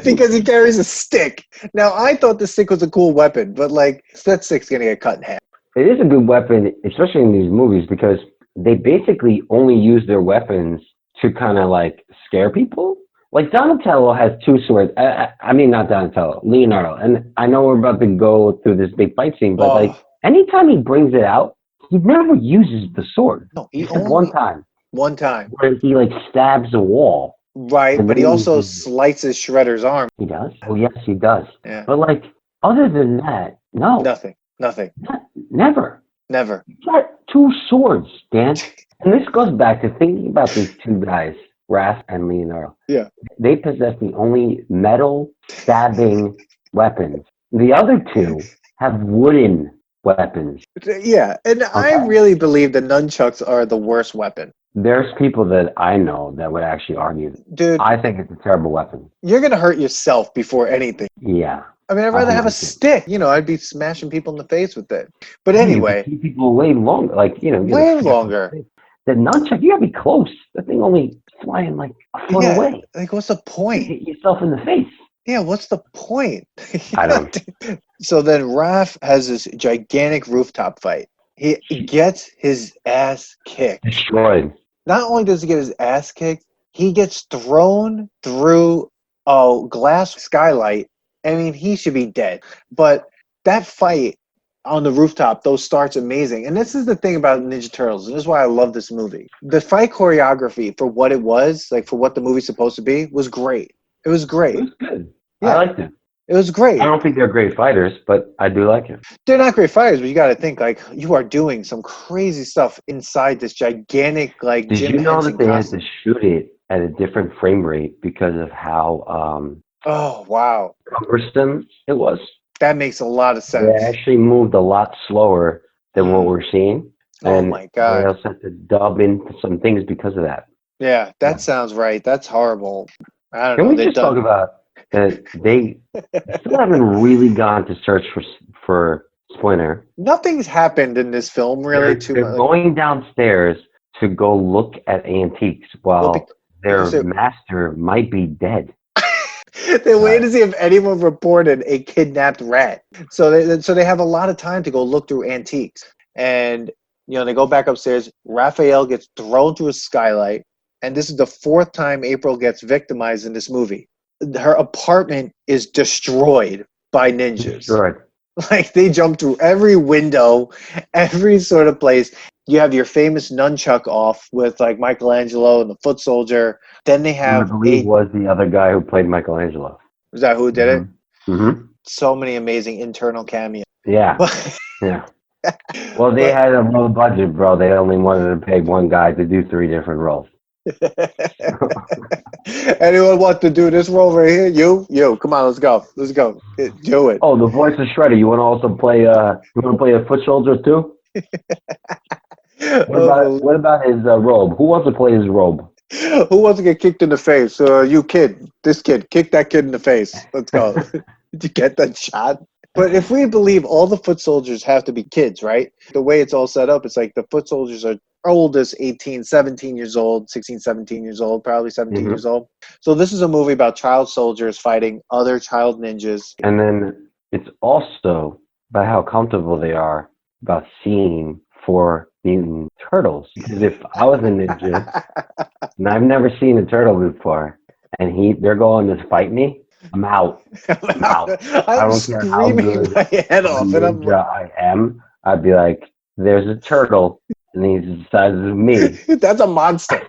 Because he carries a stick. Now, I thought the stick was a cool weapon, but like, that stick's gonna get cut in half. It is a good weapon, especially in these movies, because they basically only use their weapons to kind of like scare people. Like Donatello has 2 swords. I mean, not Donatello, Leonardo. And I know we're about to go through this big fight scene, but like anytime he brings it out, he never uses the sword. No, except one time. One time. Where he like stabs a wall. Right, but he also slices Shredder's arm. He does? Oh, yes, he does. Yeah. But like, other than that, no. Nothing. Never. He's got 2 swords, Dan. And this goes back to thinking about these 2 guys, Raph and Leonardo. Yeah. They possess the only metal stabbing weapons. The other 2 have wooden weapons. Yeah, and okay. I really believe the nunchucks are the worst weapon. There's people that I know that would actually argue. Dude, I think it's a terrible weapon. You're going to hurt yourself before anything. Yeah. I mean, I'd rather have a stick. I'd be smashing people in the face with it. But anyway. Keep people way longer. Like, way longer. The nunchuck, you got to be close. That thing only flying like a foot away. Like, what's the point? You hit yourself in the face. Yeah, what's the point? I don't. So then Raph has this gigantic rooftop fight. He gets his ass kicked. Destroyed. Not only does he get his ass kicked, he gets thrown through a glass skylight. I mean, he should be dead. But that fight on the rooftop, those starts amazing. And this is the thing about Ninja Turtles, and this is why I love this movie. The fight choreography for what it was, like for what the movie's supposed to be, was great. It was great. It was good. Yeah. I liked it. It was great. I don't think they're great fighters, but I do like it. They're not great fighters, but you got to think, like, you are doing some crazy stuff inside this gigantic, like, Did Jim you know Henson that they costume. had to shoot it at a different frame rate because of how oh, wow. cumbersome it was? That makes a lot of sense. They actually moved a lot slower than what we're seeing. Oh, my God. They also had to dub in some things because of that. Yeah, that sounds right. That's horrible. I don't know. Can we just talk about that they still haven't really gone to search for Splinter. Nothing's happened in this film, really. They're going downstairs to go look at antiques while their master might be dead. They wait to see if anyone reported a kidnapped rat. So they have a lot of time to go look through antiques. And, they go back upstairs. Raphael gets thrown through a skylight. And this is the 4th time April gets victimized in this movie. Her apartment is destroyed by ninjas. Destroyed. Like, they jump through every window, every sort of place. You have your famous nunchuck off with, like, Michelangelo and the foot soldier. Then they have... I believe was the other guy who played Michelangelo. Is that who did it? Mm-hmm. So many amazing internal cameos. Yeah. Yeah. Well, they had a low budget, bro. They only wanted to pay one guy to do 3 different roles. Anyone want to do this role right here? You, come on, let's go. Do it. Oh, the voice of Shredder. You want to also play? You want to play a foot soldier too? What about his robe? Who wants to play his robe? Who wants to get kicked in the face? You kid, this kid, kick that kid in the face. Let's go. Did you get that shot? But if we believe all the foot soldiers have to be kids, right? The way it's all set up, it's like the foot soldiers are oldest 18, 17 years old, 16, 17 years old, probably 17 Mhm. years old. So this is a movie about child soldiers fighting other child ninjas. And then it's also about how comfortable they are about seeing 4 mutant turtles. Because if I was a ninja and I've never seen a turtle before, and they're going to fight me, I'm out. I'm out. I I'm don't care how screaming good my head of a off, and I'm ninja I am. I'd be like, there's a turtle, and he's the size of me. that's a monster.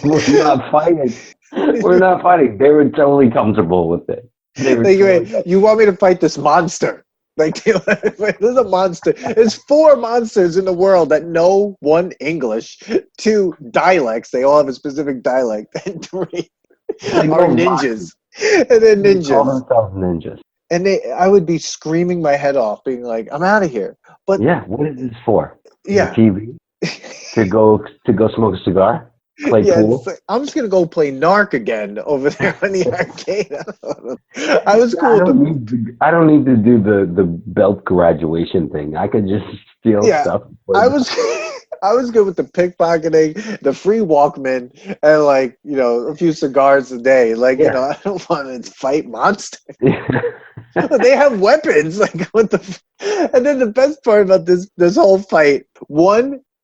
We're not fighting. We're not fighting. They were totally comfortable with it. They were Like, totally wait, you want me to fight this monster? Like, this is a monster. There's 4 monsters in the world that know 1 English, 2 dialects. They all have a specific dialect, and 3 They are go ninjas. And they're They call ninjas. themselves ninjas. And I would be screaming my head off, being like, "I'm out of here." But Yeah, what is this for? The yeah, TV? To go smoke a cigar? Play yeah. pool? I'm just gonna go play Narc again over there in the arcade. I was cool with the. I don't need to do the belt graduation thing. I could just steal Yeah, stuff. I was I was good with the pickpocketing, the free Walkman, and like a few cigars a day. Like Yeah. I don't want to fight monsters. They have weapons. Like what the? And then the best part about this whole fight,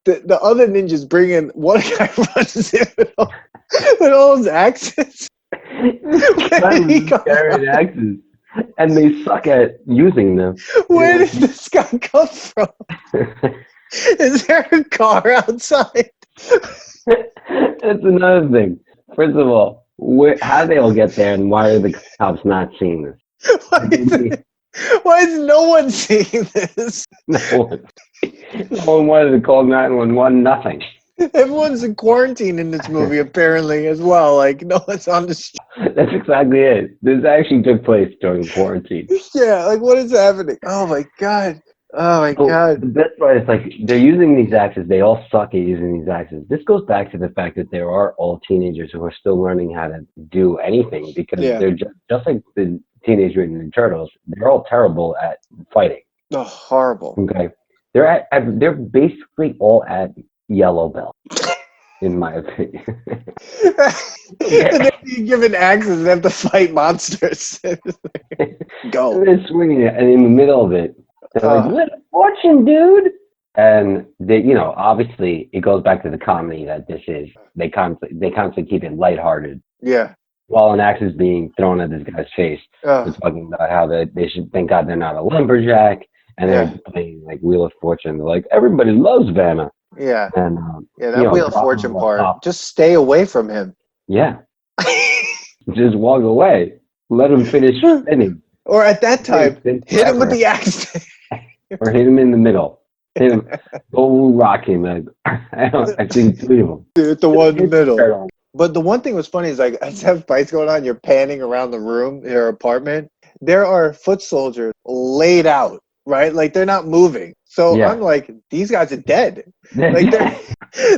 the other ninjas bring in one guy runs in with all his axes. Where did he come from? Carrying axes, and they suck at using them. Where did this guy come from? Is there a car outside? That's another thing. First of all, how they all get there, and why are the cops not seeing this? Why is no one seeing this? No one. No one wanted to call 911. Nothing. Everyone's in quarantine in this movie, apparently, as well. Like, no one's on the street. That's exactly it. This actually took place during quarantine. Yeah, like, what is happening? Oh, my God. Oh, my So God. the best part is, like, they're using these axes. They all suck at using these axes. This goes back to the fact that there are all teenagers who are still learning how to do anything because they're just like the Teenage Mutant Ninja Turtles. They're all terrible at fighting. Oh, horrible. Okay. They're basically all at yellow belt, in my opinion. And then you give an axes and have to fight monsters. Go. And they're swinging it, and in the middle of it, they're like, "What a fortune, dude!" And they, obviously, it goes back to the comedy that this is. They constantly keep it lighthearted. Yeah. While an axe is being thrown at this guy's face, they're talking about how they should thank God they're not a lumberjack, and they're playing like Wheel of Fortune. They're like, everybody loves Vanna. Yeah. And That Wheel of Fortune part. Just stay away from him. Yeah. Just walk away. Let him finish spinning. Or at that time, hit him with the axe. Or hit him in the middle. Hit him. Go rock him. I've seen 3 of them. Dude, the one in the middle. But the one thing was funny is like, as have fights going on, you're panning around the room, your apartment. There are foot soldiers laid out, right? Like they're not moving. So I'm like, these guys are dead. Like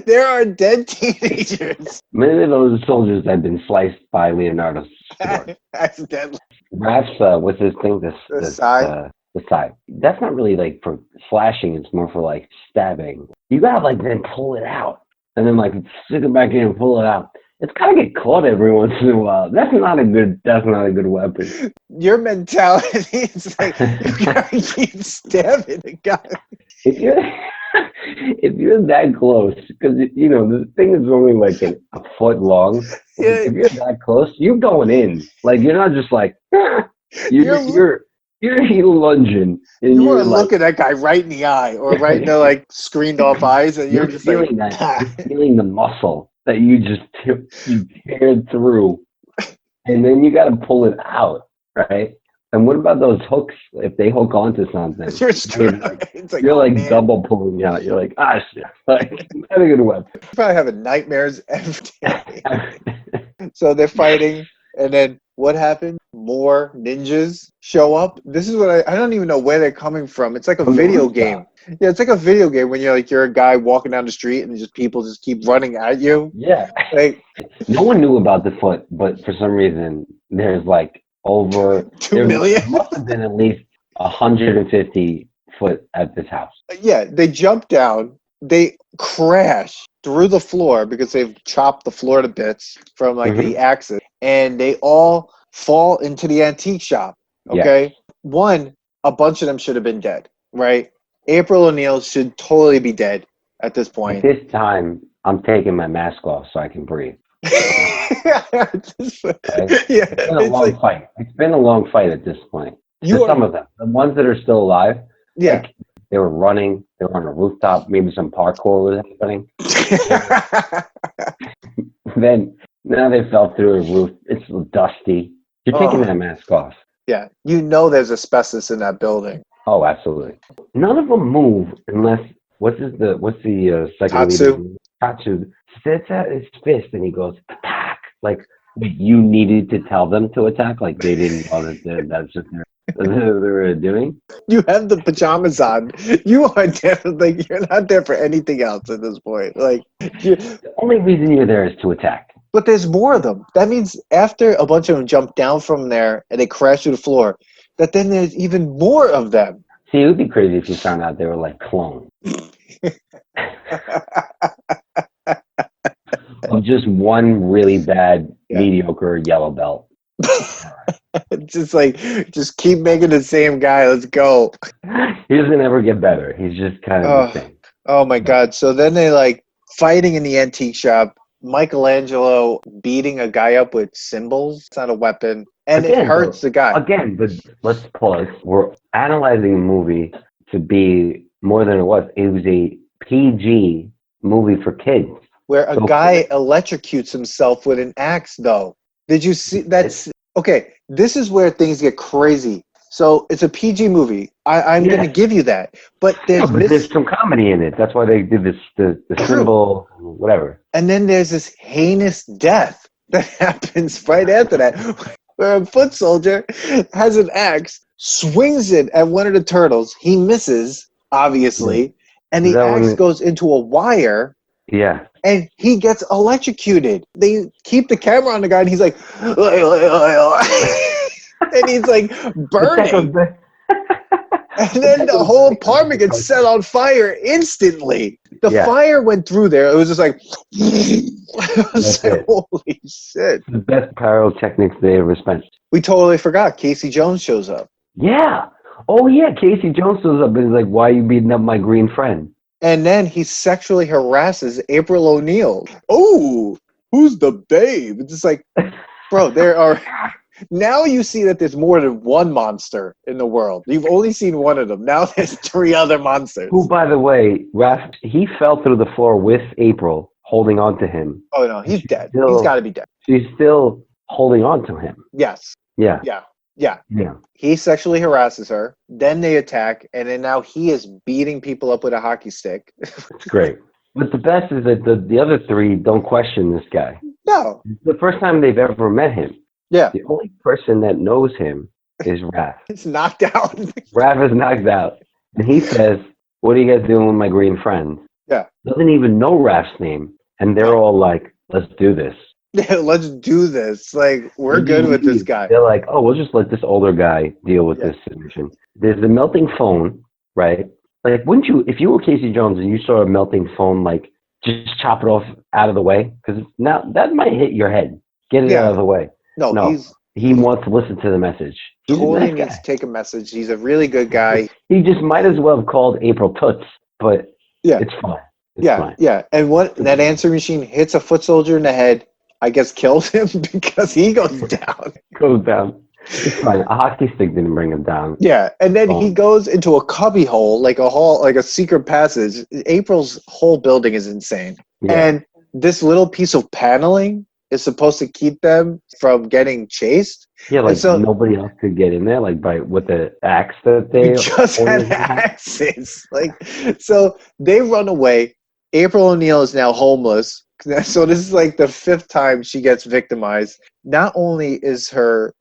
there are dead teenagers. Many of those soldiers have been sliced by Leonardo's sword. Accidentally. Raph's, what's his thing? The side. The side. That's not really like for slashing. It's more for like stabbing. You gotta like then pull it out. And then like stick it back in and pull it out. It's gotta get caught every once in a while. That's not a good weapon. Your mentality is like you gotta keep stabbing the guy. If you're that close, because the thing is only like a foot long. If you're that close, you're going in. Like you're not just like you're lunging. And you want to look at that guy right in the eye, or right in the like screened off eyes, and you're just feeling like, you're feeling the muscle that you just you teared through, and then you got to pull it out, right? And what about those hooks? If they hook onto something, you're like double pulling out. You're like, shit, like not a good weapon. You probably having nightmares every day. So they're fighting. And then what happened? More ninjas show up. This is what I don't even know where they're coming from. It's like a From the video rooftop. game. Yeah, it's like a video game when you're a guy walking down the street and just people just keep running at you. Yeah. Like No one knew about the foot, but for some reason, there's like two there million. must have been at least 150 foot at this house. Yeah, they jump down. They crash through the floor because they've chopped the floor to bits from like the Hmm. axis, and they all fall into the antique shop. Yes. Okay, a bunch of them should have been dead, right? April O'Neil should totally be dead at this At point. this time, I'm taking my mask off so I can breathe. Yeah, Okay? It's been a it's long like fight. It's been a long fight at this point. you For some are. of them, the ones that are still alive, Yeah. like they were running, they were on a rooftop, maybe some parkour was happening. Then now they fell through a roof. It's dusty. You're taking Oh, that mask off. yeah, you know there's asbestos in that building. Oh, absolutely. None of them move unless what's the second leader? Tatsu. Tatsu sits at his fist and he goes attack. Like you needed to tell them to attack. Like they didn't know that's just what they were doing. You have the pajamas on. You are definitely you're not there for anything else at this point. Like, The only reason you're there is to attack. but there's more of them. That means after a bunch of them jump down from there and they crash through the floor, that then there's even more of them. See, it would be crazy if you found out they were like clones of just one really bad, Yeah. mediocre yellow belt. Just keep making the same guy. Let's go. He doesn't ever get better. He's just kind of the same. Oh my God. So then they like fighting in the antique shop. Michelangelo beating a guy up with cymbals. It's not a weapon. And it Again, hurts the guy. Again, but let's pause. We're analyzing the movie to be more than it was. It was a PG movie for kids. Where a So- guy electrocutes himself with an axe, though. Did you see? That's okay. This is where things get crazy. So it's a PG movie. I'm Yeah. going to give you that. But Yeah, but there's some comedy in it. That's why they did this, the True. symbol, whatever. and then there's this heinous death that happens right after that, where a foot soldier has an axe, swings it at one of the turtles. He misses, obviously, and Is the that axe when- goes into a wire. Yeah. And he gets electrocuted. They keep the camera on the guy, and he's like, and he's like burning. And then the whole apartment gets set on fire instantly. The Yeah. fire went through there. It was just like, I was That's like, it. holy shit. The best pyrotechnics they ever spent. We totally forgot. Casey Jones shows up. Yeah. Oh, yeah. Casey Jones shows up and is like, why are you beating up my green friend? And then he sexually harasses April O'Neil. Oh, who's the babe? It's just like, bro, there are. Now you see that there's more than one monster in the world. You've only seen one of them. Now there's 3 other monsters. Who, by the way, Raph, he fell through the floor with April holding on to him. Oh, no, he's dead. Still- He's got to be dead. She's still holding on to him. Yes. Yeah. Yeah. Yeah. He sexually harasses her. Then they attack. And then now he is beating people up with a hockey stick. It's great. But the best is that the other 3 don't question this guy. No. It's the first time they've ever met him. Yeah. The only person that knows him is Raph. It's knocked out. Raph is knocked out. And he says, what are you guys doing with my green friend? Yeah. Doesn't even know Raph's name. And they're all like, let's do this. Yeah, let's do this. Like, we're good with this guy. They're like, oh, we'll just let this older guy deal with this situation. There's the melting phone, right? Like, wouldn't you, if you were Casey Jones and you saw a melting phone, like, just chop it off out of the way? Because now that might hit your head. Get it out of the way. No, He's he wants to listen to the message. He's totally a nice needs guy. to take a message. He's a really good guy. He just might as well have called April Toots, but Yeah. it's fine. It's fine. Yeah. And what that answering machine hits a foot soldier in the head, I guess kills him because he goes down. Goes down. It's fine. A hockey stick didn't bring him down. Yeah, and then he goes into a cubby hole, like a hall, like a secret passage. April's whole building is insane. Yeah. And this little piece of paneling is supposed to keep them from getting chased. Yeah, like so- nobody else could get in there, like with the axe that they We just had axes. Like, so they run away. April O'Neil is now homeless So this is like the 5th time she gets victimized. Not only is her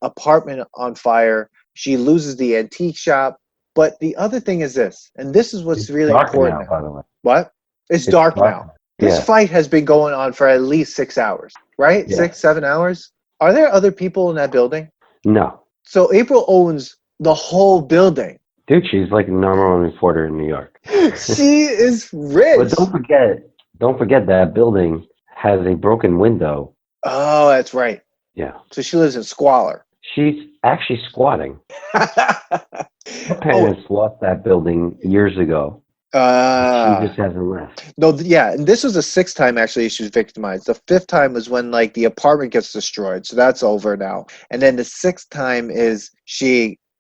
apartment on fire, she loses the antique shop. But the other thing is this, and this is what's It's really dark important. now, by the way. What? It's It's dark dark. now. This fight has been going on for at least 6 hours, right? Yeah. 6, 7 hours. Are there other people in that building? No. So April owns the whole building. Dude, she's like a number one reporter in New York. She is rich. But don't forget that building has a broken window. Oh, that's right. Yeah. So she lives in squalor. She's actually squatting. Her parents lost that building years ago. She just hasn't left. No, yeah, and this was the 6th time actually she was victimized. The 5th time was when like the apartment gets destroyed, so that's over now. And then the 6th time is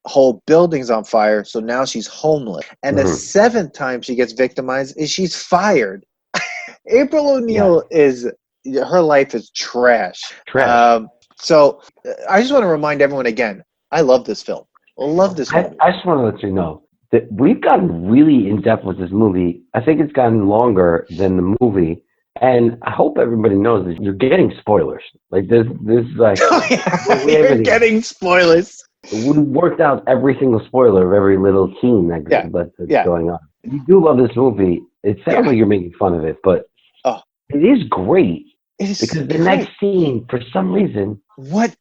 whole building's on fire, so now she's homeless. And the 7th time she gets victimized is she's fired. April O'Neil her life is trash. So I just want to remind everyone again, I love this film. I love this movie. I just want to let you know that we've gotten really in depth with this movie. I think it's gotten longer than the movie, and I hope everybody knows that you're getting spoilers. Like this like you're getting spoilers. We worked out every single spoiler of every little scene that's going on. If you do love this movie, it sounds like you're making fun of it, but it is great. Because the next scene, for some reason,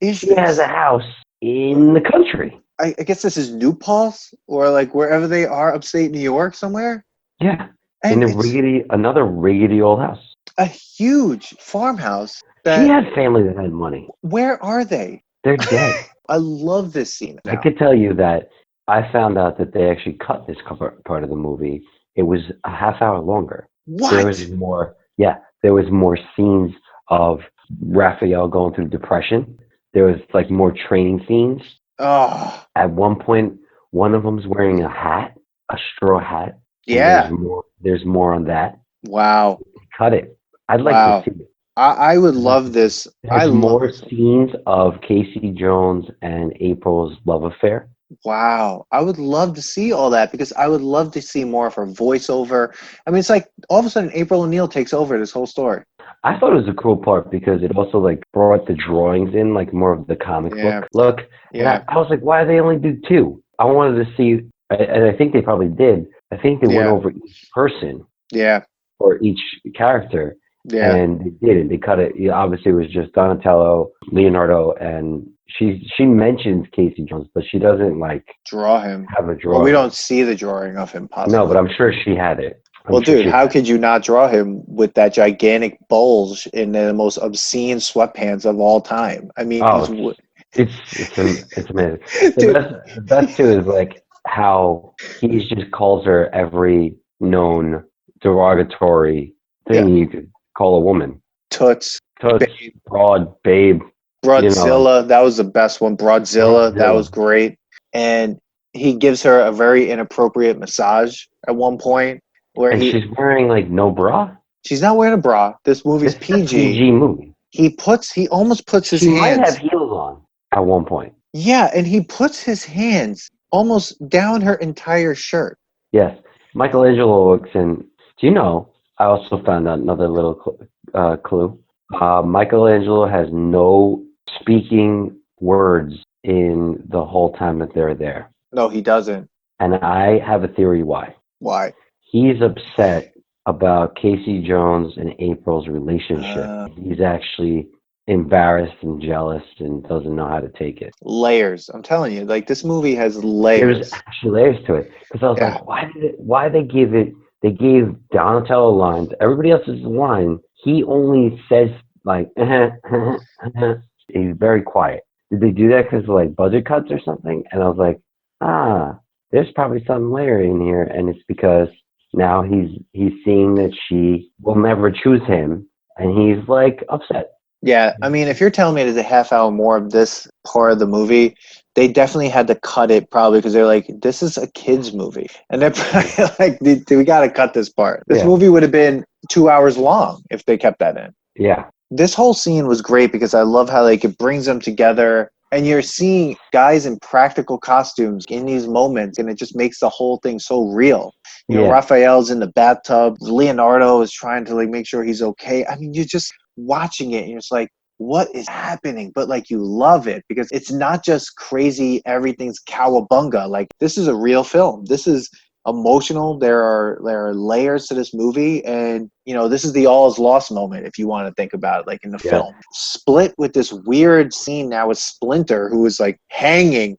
she has a house in the country. I guess this is New Paltz or like wherever they are, upstate New York somewhere. Yeah, in another rickety old house. A huge farmhouse. She had family that had money. Where are they? They're dead. I love this scene. I could tell you that I found out that they actually cut this part of the movie. It was a half hour longer. What? There was more. Yeah, there was more scenes of Raphael going through depression. There was like more training scenes. Oh. At one point, one of them's wearing a hat, a straw hat. Yeah. There's more on that. Wow. Cut it. I'd like to see it. I would love this. There's more scenes of Casey Jones and April's love affair. Wow. I would love to see all that because I would love to see more of her voiceover. I mean, it's like all of a sudden April O'Neil takes over this whole story. I thought it was a cool part because it also like brought the drawings in, like more of the comic book look. Yeah. I was like, why do they only do 2? I wanted to see, and I think they probably did. I think they went over each person. Yeah. Or each character. Yeah. And they did it. They cut it. Obviously, it was just Donatello, Leonardo, and she mentions Casey Jones, but she doesn't like draw him. Have a drawing. Well, we don't see the drawing of him. Possibly. No, but I'm sure she had it. Dude, how could you not draw him with that gigantic bulge in the most obscene sweatpants of all time? I mean, it's amazing. The best too is like how he just calls her every known derogatory thing you could call a woman. Toots, babe. Broad, babe. Broadzilla, that was the best one. Broadzilla, that was great. And he gives her a very inappropriate massage at one point. Where she's wearing like no bra? She's not wearing a bra. This movie's PG. PG movie. He almost puts his hands. She might have heels on at one point. Yeah, and he puts his hands almost down her entire shirt. Yes. Michelangelo looks in. Do you know, I also found out another little clue. Michelangelo has no speaking words in the whole time that they're there. No, he doesn't. And I have a theory why. Why? He's upset about Casey Jones and April's relationship. He's actually embarrassed and jealous and doesn't know how to take it. Layers. I'm telling you, like this movie has layers. There's actually layers to it. Because I was like, why they gave Donatello lines, everybody else's line, he only says like, he's very quiet. Did they do that because of like budget cuts or something? And I was like, there's probably some layer in here, and it's because now he's seeing that she will never choose him, and he's like upset. Yeah, I mean, if you're telling me there's a half hour more of this part of the movie, they definitely had to cut it probably because they're like, this is a kid's movie. And they're probably like, we got to cut this part. This movie would have been 2 hours long if they kept that in. Yeah. This whole scene was great because I love how like it brings them together And you're seeing guys in practical costumes in these moments, and it just makes the whole thing so real. You know, Yeah. Raphael's in the bathtub. Leonardo is trying to like make sure he's okay. I mean, you're just watching it, and you're just like, what is happening? But like, you love it because it's not just crazy. Everything's cowabunga. Like, this is a real film. This is emotional. There are layers to this movie, and you know, this is the all is lost moment if you want to think about it, like in the Yeah. film. Split with this weird scene now with Splinter, who is like hanging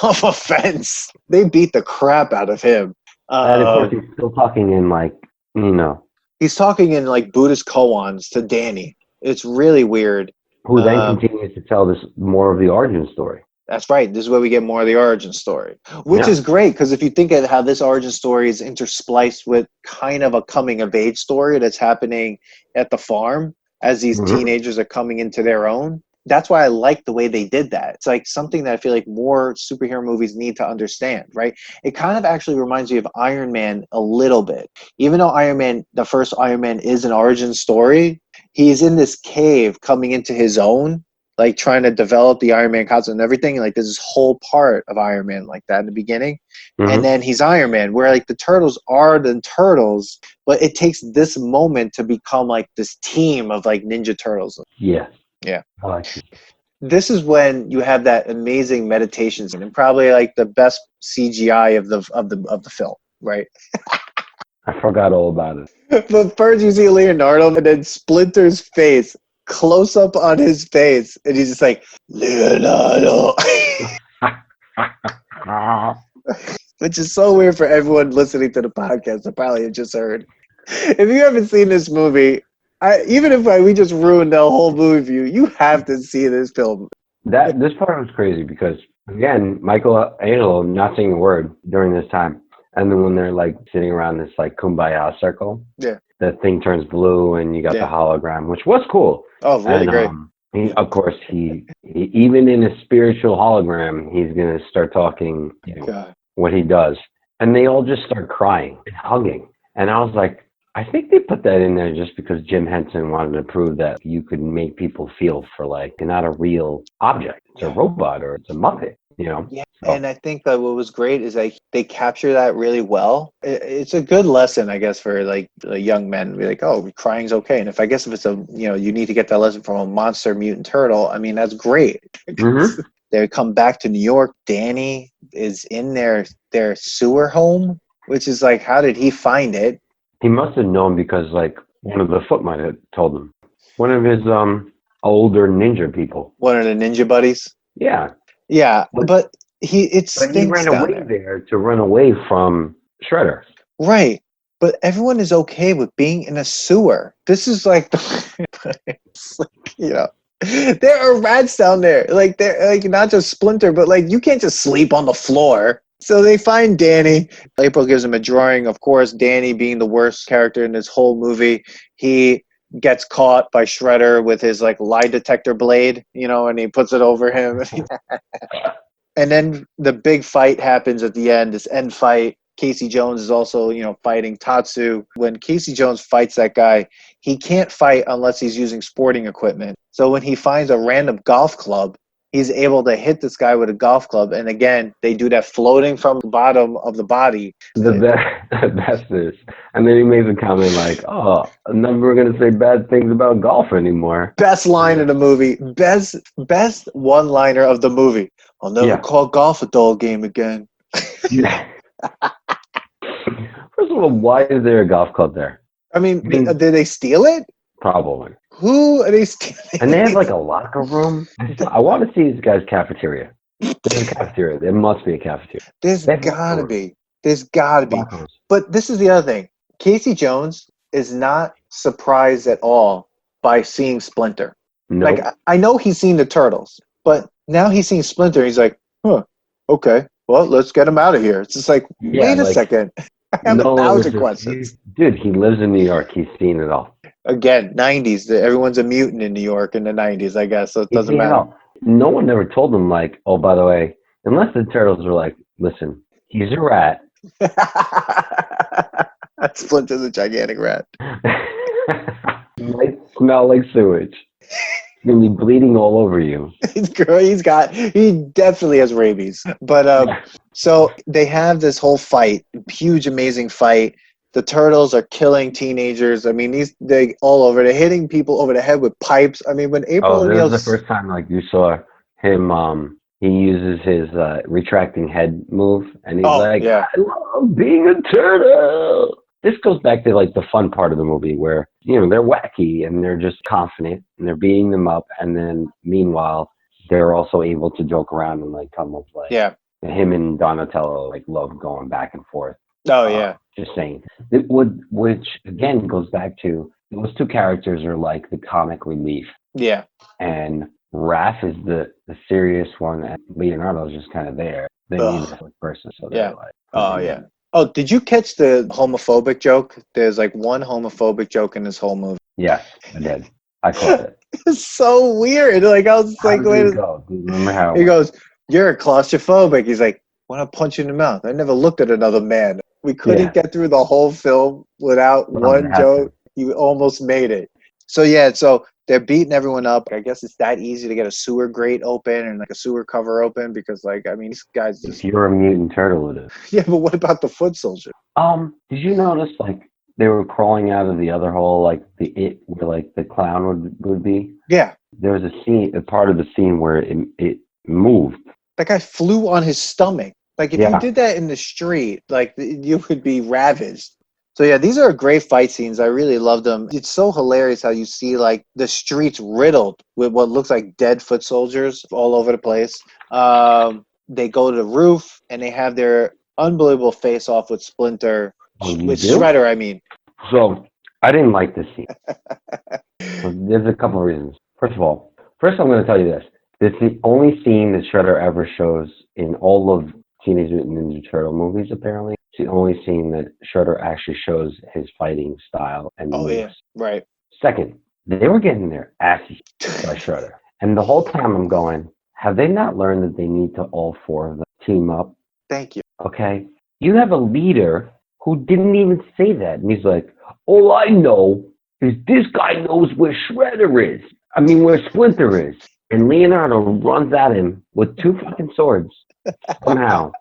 off a fence. They beat the crap out of him. And of course, he's still talking in like, you know, He's talking in like Buddhist koans to Danny. It's really weird. who then continues to tell this more of the origin story. That's right. This is where we get more of the origin story, which Yeah. is great because if you think of how this origin story is interspliced with kind of a coming of age story that's happening at the farm as these Mhm. teenagers are coming into their own. That's why I like the way they did that. It's like something that I feel like more superhero movies need to understand, right? It kind of actually reminds me of Iron Man a little bit. Even though Iron Man, the first Iron Man is an origin story, he's in this cave coming into his own, like trying to develop the Iron Man concept and everything. And like there's this whole part of Iron Man like that in the beginning. And Mhm. then he's Iron Man, where like the turtles are the turtles, but it takes this moment to become like this team of like Ninja Turtles. Yeah. Yeah. I like it. This is when you have that amazing meditation scene and probably like the best CGI of the film, right? I forgot all about it. But first you see Leonardo and then Splinter's face, close up on his face, and he's just like, Leonardo. Which is so weird for everyone listening to the podcast. I probably have just heard. If you haven't seen this movie, even if we just ruined the whole movie for you, you have to see this film. This part was crazy because again, Michelangelo not saying a word during this time, and then when they're like sitting around this like kumbaya circle, Yeah. the thing turns blue, and you got the Yeah. hologram, which was cool. Oh, really And great. of course, he even in a spiritual hologram, he's gonna start talking, you know, God. what he does, and they all just start crying and hugging, and I was like, I think they put that in there just because Jim Henson wanted to prove that you could make people feel for like you're not a real object, it's a robot or it's a Muppet, you know. Yeah, So, and I think that what was great is like they capture that really well. It's a good lesson, I guess, for like young men. Be like, oh, crying's okay. And if I guess if it's a you need to get that lesson from a monster mutant turtle. I mean, that's great. mhm. They come back to New York. Danny is in their sewer home, which is like, how did he find it? He must have known because like one of the foot might have told him. One of his older ninja people. One of the ninja buddies. Yeah. Yeah, but it But he stinks ran down away there. there to run away from Shredder. Right. But everyone is okay with being in a sewer. This is like, it's like, there are rats down there. Like they're like not just Splinter, but like you can't just sleep on the floor. So they find Danny. April gives him a drawing. Of course, Danny being the worst character in this whole movie, he gets caught by Shredder with his like lie detector blade, and he puts it over him. And then the big fight happens at the end, this end fight. Casey Jones is also, fighting Tatsu. When Casey Jones fights that guy, he can't fight unless he's using sporting equipment. So when he finds a random golf club, he's able to hit this guy with a golf club. And again, they do that floating from the bottom of the body. The best is, and then he made the comment like, "Oh, I'm never going to say bad things about golf anymore." Best line of the movie. Best one-liner of the movie. I'll never call golf a dull game again. Yeah. First of all, why is there a golf club there? I mean, did they steal it? Probably. Who are they stealing? And they have like a locker room. I want to see this guy's cafeteria. There's a cafeteria. There must be a cafeteria. There's gotta be. There's gotta be. But this is the other thing. Casey Jones is not surprised at all by seeing Splinter. Nope. Like, I know he's seen the Turtles, but now he's seeing Splinter. He's like, okay, well, let's get him out of here. It's just like, wait a second. I have 1,000 questions. Dude, he lives in New York. He's seen it all. Again, 90s. Everyone's a mutant in New York in the 90s, I guess, so it doesn't matter. No one ever told him, like, oh, by the way, unless the Turtles were like, listen, he's a rat. Splinter's a gigantic rat. Might smell like sewage. gonna be bleeding all over you. He definitely has rabies. But so they have this whole fight, huge, amazing fight. The turtles are killing teenagers. I mean, they all over. They're hitting people over the head with pipes. I mean, when April Oh, this O'Neil, is the first time like you saw him. He uses his retracting head move, and he's oh like, yeah, "I love being a turtle." This goes back to like the fun part of the movie where they're wacky and they're just confident and they're beating them up, and then meanwhile they're also able to joke around and like come up like yeah, him and Donatello like love going back and forth. oh yeah, Just saying. It would, which again goes back to those two characters are like the comic relief, yeah. and Raph is the serious one, and Leonardo is just kind of there. They need Ugh. a person, so Yeah. they're like, Oh yeah. Oh, did you catch the homophobic joke? There's like one homophobic joke in this whole movie. Yes, I did. I caught it. It's so weird. Like I was just How like, did wait. it go? Do you remember how it He went? goes, "You're claustrophobic." He's like, "Want to punch you in the mouth?" I never looked at another man. We couldn't Yeah. get through the whole film without No, it one has joke. He almost made it. So yeah, so they're beating everyone up. I guess it's that easy to get a sewer grate open and like a sewer cover open because like I mean these guys If just you're a mutant turtle, it is. yeah. But what about the foot soldier? Did you notice like they were crawling out of the other hole, like where like the clown would be? Yeah, There was a part of the scene where it moved. that guy flew on his stomach. Like if you Yeah. did that in the street, like you would be ravaged. So yeah, these are great fight scenes. I really love them. It's so hilarious how you see like the streets riddled with what looks like dead foot soldiers all over the place. They go to the roof and they have their unbelievable face off with Splinter, Oh, you with do? Shredder. I mean, So I didn't like this scene. So there's a couple of reasons. First of all, I'm going to tell you this. It's the only scene that Shredder ever shows in all of Teenage Mutant Ninja Turtle movies, apparently. It's the only scene that Shredder actually shows his fighting style and oh moves. yeah, right. Second, they were getting their asses kicked by Shredder. And the whole time I'm going, have they not learned that they need to all four of them team up? Thank you. Okay? You have a leader who didn't even say that. And he's like, all I know is this guy knows where Shredder is. I mean, where Splinter is. And Leonardo runs at him with two fucking swords. Somehow.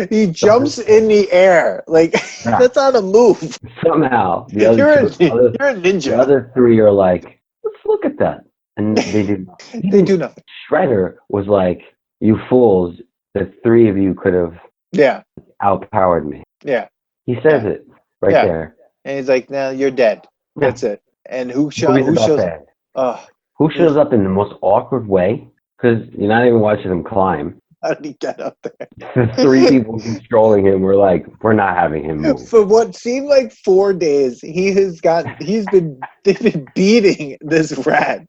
He jumps in the air. Like Yeah. that's not a move. Somehow. The You're a other ninja. the other three are like, let's look at that. And they do. They do nothing. Shredder was like, you fools, the three of you could have Yeah, outpowered me. yeah. He says it right Yeah. there. And he's like, "No, you're dead. Yeah. That's it." And who Movie's about shows? that. Oh, Who shows up in the most awkward way? Because you're not even watching him climb. how did he get up there? The three people controlling him were like, we're not having him move. For what seemed like 4 days, they've been beating this rat,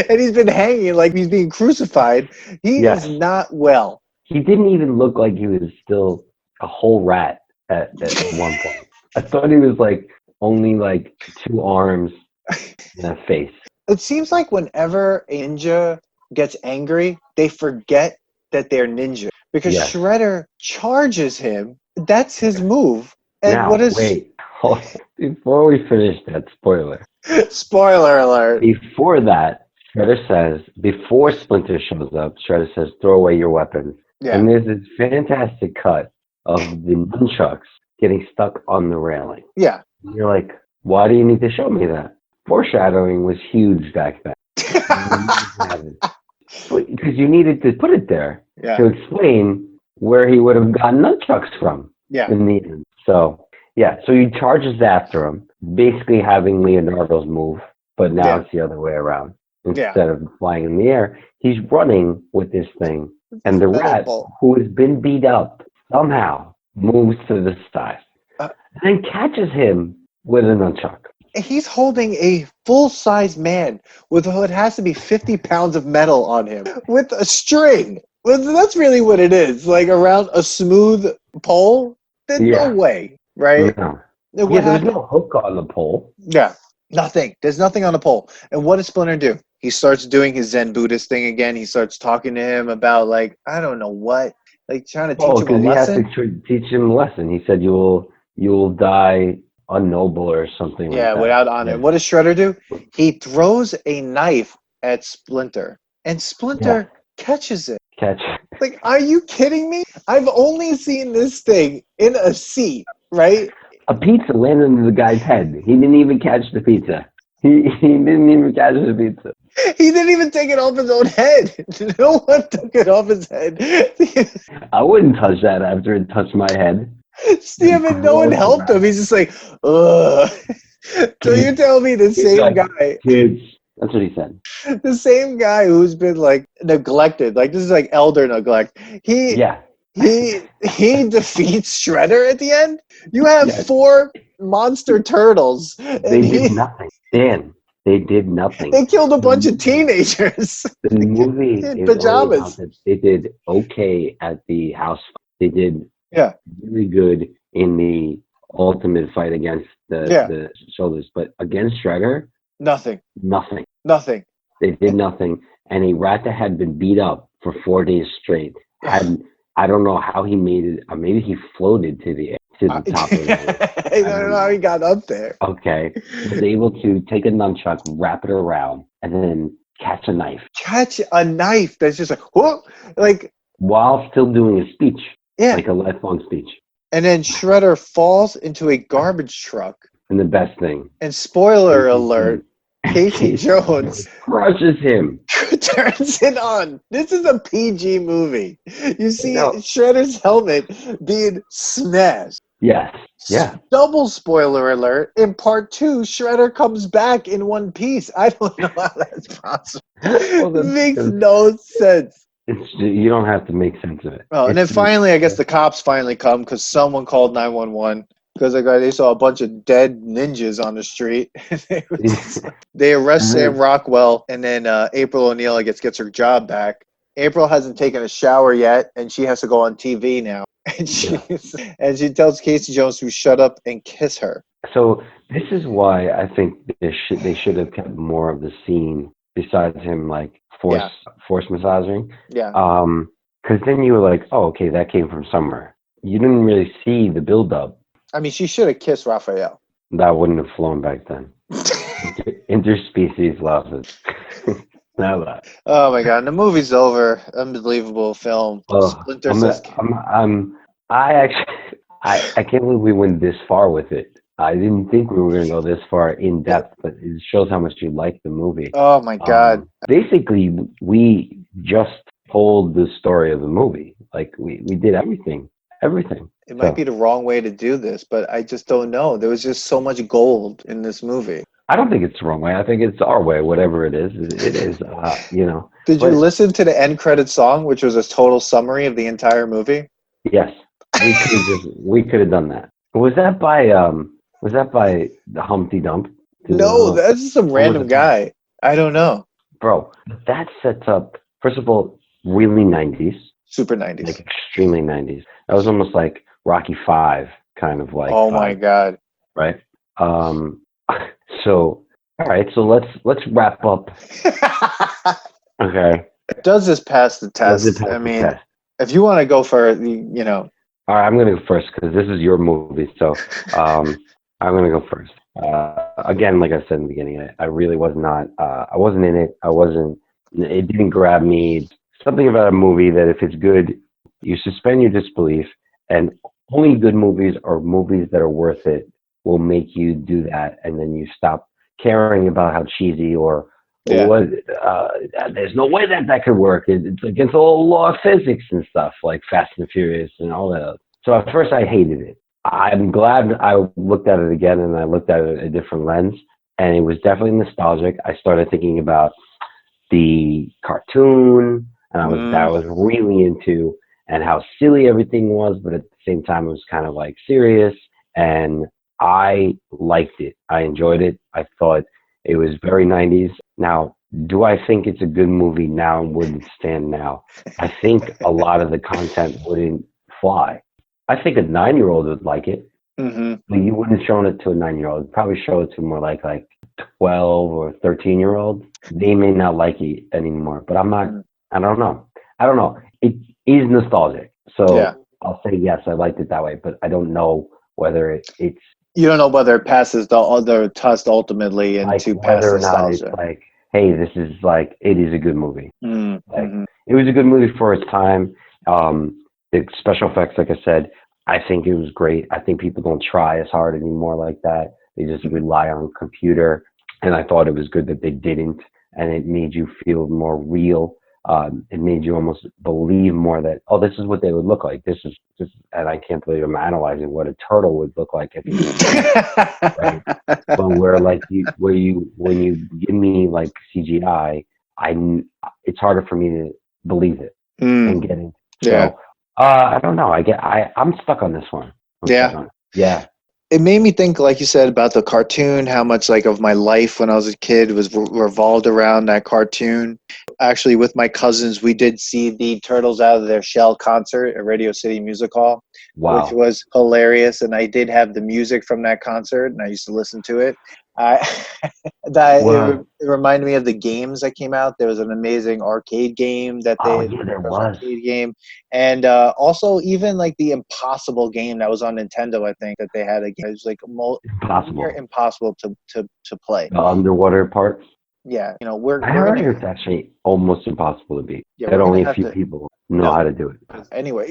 and he's been hanging like he's being crucified. He Yes. is not well. He didn't even look like he was still a whole rat at one point. I thought he was like only like two arms and a face. It seems like whenever a ninja gets angry, they forget that they're ninja because Yes. Shredder charges him. That's his move. And Now, what is wait. Before we finish that, spoiler. spoiler alert? Before that, Shredder says, before Splinter shows up, Shredder says, throw away your weapons. Yeah. And there's this fantastic cut of the nunchucks getting stuck on the railing. Yeah. You're like, why do you need to show me that? Foreshadowing was huge back then. Because you needed to put it there to explain where he would have gotten nunchucks from in the end. So, so he charges after him, basically having Leonardo's move, but now it's the other way around. Instead of flying in the air, he's running with this thing. And the rat, who has been beat up, somehow moves to the side and then catches him with a nunchuck. He's holding a full-size man with what has to be 50 pounds of metal on him with a string. Well, that's really what it is. Like around a smooth pole? There's no way, right? No. There's no hook on the pole. Yeah, nothing. There's nothing on the pole. And what does Splinter do? He starts doing his Zen Buddhist thing again. He starts talking to him about, like, I don't know what, like trying to teach him a lesson. He has to teach him a lesson. He said, you will die unnoble or something like that. Without honor. What does Shredder do? He throws a knife at Splinter, and Splinter catches it. Catch. Like, are you kidding me? I've only seen this thing in a seat, right? A pizza landed on the guy's head. He didn't even catch the pizza. He didn't even catch the pizza. He didn't even take it off his own head. No one took it off his head. I wouldn't touch that after it touched my head. Steve, and no one helped him. He's just like, ugh. So you tell me the same guy. Kids. That's what he said. The same guy who's been like neglected. Like, this is like elder neglect. He defeats Shredder at the end. You have 4 monster turtles. They did nothing. Dan, they did nothing. They killed a bunch of teenagers. The movie in is pajamas. They did okay at the house fight. They did really good in the ultimate fight against the shoulders. But against Shredder, Nothing. They did nothing. And a rat that had been beat up for 4 days straight I don't know how he made it. Maybe he floated to the top of it. I don't know how he got up there. Okay. He was able to take a nunchuck, wrap it around, and then catch a knife. Catch a knife that's just like, whoa! Like, while still doing a speech. Yeah. Like a lifelong speech. And then Shredder falls into a garbage truck. And the best thing. And spoiler alert, Casey Jones crushes him. Turns it on. This is a PG movie. You see Shredder's helmet being smashed. Yes. Yeah. Double spoiler alert. In part 2, Shredder comes back in one piece. I don't know how that's possible. It makes no sense. You don't have to make sense of it. Oh, and then finally, I guess the cops finally come because someone called 911. Because they saw a bunch of dead ninjas on the street. They arrest Sam Rockwell, and then April O'Neil gets her job back. April hasn't taken a shower yet, and she has to go on TV now. And she tells Casey Jones to shut up and kiss her. So this is why I think they should have kept more of the scene besides him like force massaging. Yeah. Because then you were like, oh, okay, that came from somewhere. You didn't really see the build-up. I mean, she should have kissed Raphael. That wouldn't have flown back then. Interspecies losses. Oh my god, the movie's over. Unbelievable film. Splinter says. I can't believe we went this far with it. I didn't think we were going to go this far in depth, but it shows how much you like the movie. Oh my god. Basically, we just told the story of the movie. Like, we did everything. It might be the wrong way to do this, but I just don't know. There was just so much gold in this movie. I don't think it's the wrong way. I think it's our way, whatever it is. It is, Did you listen to the end credit song, which was a total summary of the entire movie? Yes. We could have done that. Was that by the Humpty Dump? No, that's some random guy. I don't know. Bro, that sets up, first of all, really 90s. Super 90s. Like extremely 90s. That was almost like Rocky 5 kind of like. Oh my god. Right? So, all right, so let's wrap up. Okay. Does this pass the test? If you want to go for All right, I'm going to go first because this is your movie, so I'm going to go first. Again, like I said in the beginning, I really was not. I wasn't in it. It didn't grab me. Something about a movie that if it's good, you suspend your disbelief, and only good movies or movies that are worth it will make you do that, and then you stop caring about how cheesy or what. There's no way that could work. It's against all law of physics and stuff like Fast and Furious and all that. So at first I hated it. I'm glad I looked at it again and I looked at it a different lens, and it was definitely nostalgic. I started thinking about the cartoon. And I was really into, and how silly everything was, but at the same time, it was kind of like serious. And I liked it. I enjoyed it. I thought it was very 90s. Now, do I think it's a good movie now and wouldn't stand now? I think a lot of the content wouldn't fly. I think a 9-year-old would like it. Mm-hmm. But you wouldn't have shown it to a 9-year-old. You'd probably show it to more like 12 or 13-year-old. They may not like it anymore, but I don't know. It is nostalgic. So I'll say yes, I liked it that way, but I don't know whether it's... You don't know whether it passes the other test ultimately into past nostalgia. hey, this is like, it is a good movie. Like, Mm-hmm. it was a good movie for its time. The special effects, like I said, I think it was great. I think people don't try as hard anymore like that. They just rely on computer. And I thought it was good that they didn't. And it made you feel more real. It made you almost believe more that, oh, this is what they would look like. This is, and I can't believe I'm analyzing what a turtle would look like if you right? But where like when you give me like CGI, it's harder for me to believe it and get it. Yeah. So I don't know. I'm stuck on this one. Yeah. It made me think, like you said, about the cartoon, how much like of my life when I was a kid was revolved around that cartoon. Actually, with my cousins, we did see the Turtles Out of Their Shell concert at Radio City Music Hall, Wow. which was hilarious. And I did have the music from that concert, and I used to listen to it. It reminded me of the games that came out. There was an amazing arcade game that there was. Arcade game, and also even like the Impossible game that was on Nintendo. I think that they had a game. It was like impossible to play. The underwater parts. Yeah, I heard it's actually almost impossible to beat. Yeah, that only a few people know how to do it. Anyway,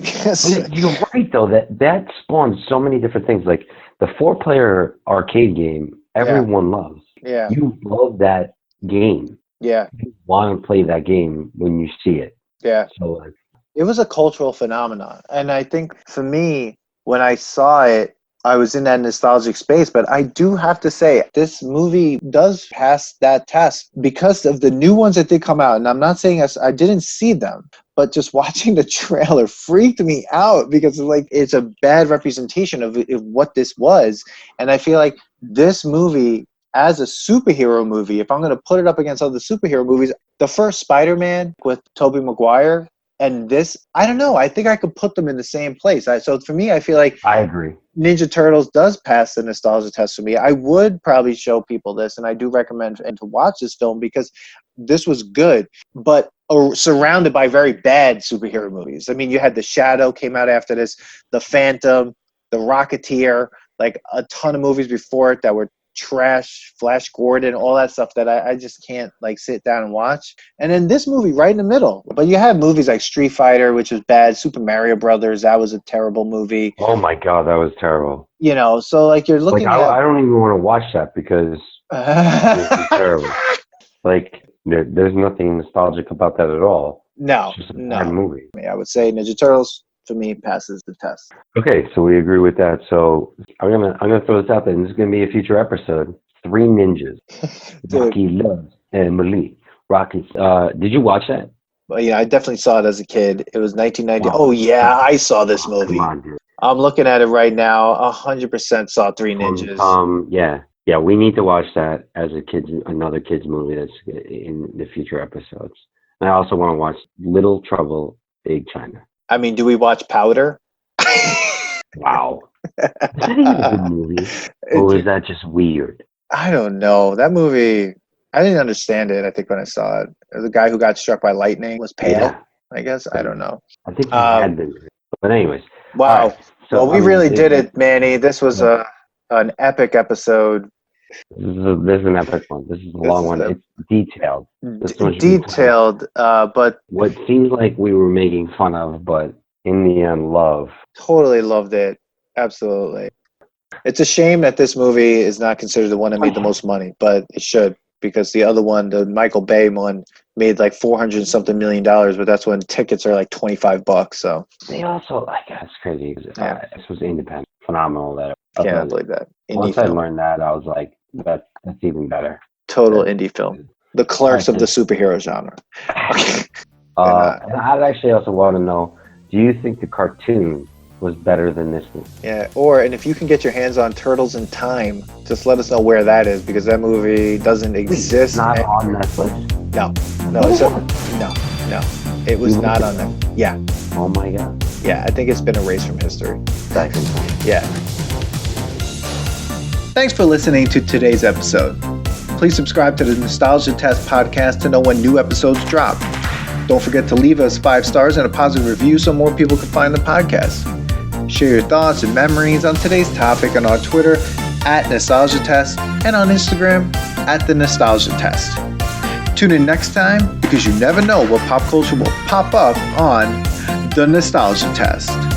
you're right though. That spawned so many different things. Like the 4-player arcade game, everyone loves. Yeah, you love that game. Yeah, you want to play that game when you see it. Yeah, so it was a cultural phenomenon, and I think for me, when I saw it, I was in that nostalgic space, but I do have to say this movie does pass that test because of the new ones that did come out. And I'm not saying I didn't see them, but just watching the trailer freaked me out because it's a bad representation of what this was. And I feel like this movie, as a superhero movie, if I'm going to put it up against other superhero movies, the first Spider-Man with Tobey Maguire and this, I don't know. I think I could put them in the same place. So for me, I feel like I agree. Ninja Turtles does pass the nostalgia test for me. I would probably show people this, and I do recommend to watch this film because this was good, but surrounded by very bad superhero movies. I mean, you had The Shadow came out after this, The Phantom, The Rocketeer, like a ton of movies before it that were trash, Flash Gordon, all that stuff that I just can't sit down and watch. And then this movie right in the middle. But you have movies like Street Fighter, which was bad, Super Mario Brothers, that was a terrible movie. Oh my God, that was terrible. So you're looking at... I don't even want to watch that because it's terrible. There's nothing nostalgic about that at all. No, it's just a bad movie. I would say Ninja Turtles, for me, passes the test. Okay, so we agree with that. So I'm gonna throw this out there, and this is gonna be a future episode. 3 ninjas. Rocky loves Emily. Rocky. Did you watch that? Well, yeah, I definitely saw it as a kid. It was 1990. Wow. Oh yeah, I saw this movie. Come on, dude. I'm looking at it right now. 100% saw 3 Ninjas. Yeah. We need to watch that as another kids movie that's in the future episodes. And I also want to watch Little Trouble, Big China. I mean, do we watch Powder? Wow. Is that even a good movie? Or is that just weird? I don't know. That movie, I didn't understand it, I think, when I saw it. The guy who got struck by lightning was pale, I guess. I don't know. I think he had been. But anyways. Wow. Right. So, we really did it, Manny. This was an epic episode. This is an epic one. This is a long one. It's detailed. Detailed, but what seems like we were making fun of, but in the end, love. Totally loved it. Absolutely. It's a shame that this movie is not considered the one that made the most money, but it should, because the other one, the Michael Bay one, made like $400 something million, but that's when tickets are like $25. So they also that's crazy. This was independent, phenomenal. Can't believe that. Once I learned that, I was like, that's even better. Total indie film. The Clerks of the superhero genre. And I'd actually also want to know, do you think the cartoon was better than this movie? Yeah, and if you can get your hands on Turtles in Time, just let us know where that is, because that movie doesn't exist. It's not on Netflix? No. It was not on there. Yeah. Oh my God. Yeah, I think it's been erased from history. That's insane. Yeah. Thanks for listening to today's episode. Please subscribe to the Nostalgia Test podcast to know when new episodes drop. Don't forget to leave us 5 stars and a positive review so more people can find the podcast. Share your thoughts and memories on today's topic on our Twitter @NostalgiaTest and on Instagram @TheNostalgiaTest. Tune in next time because you never know what pop culture will pop up on The Nostalgia Test.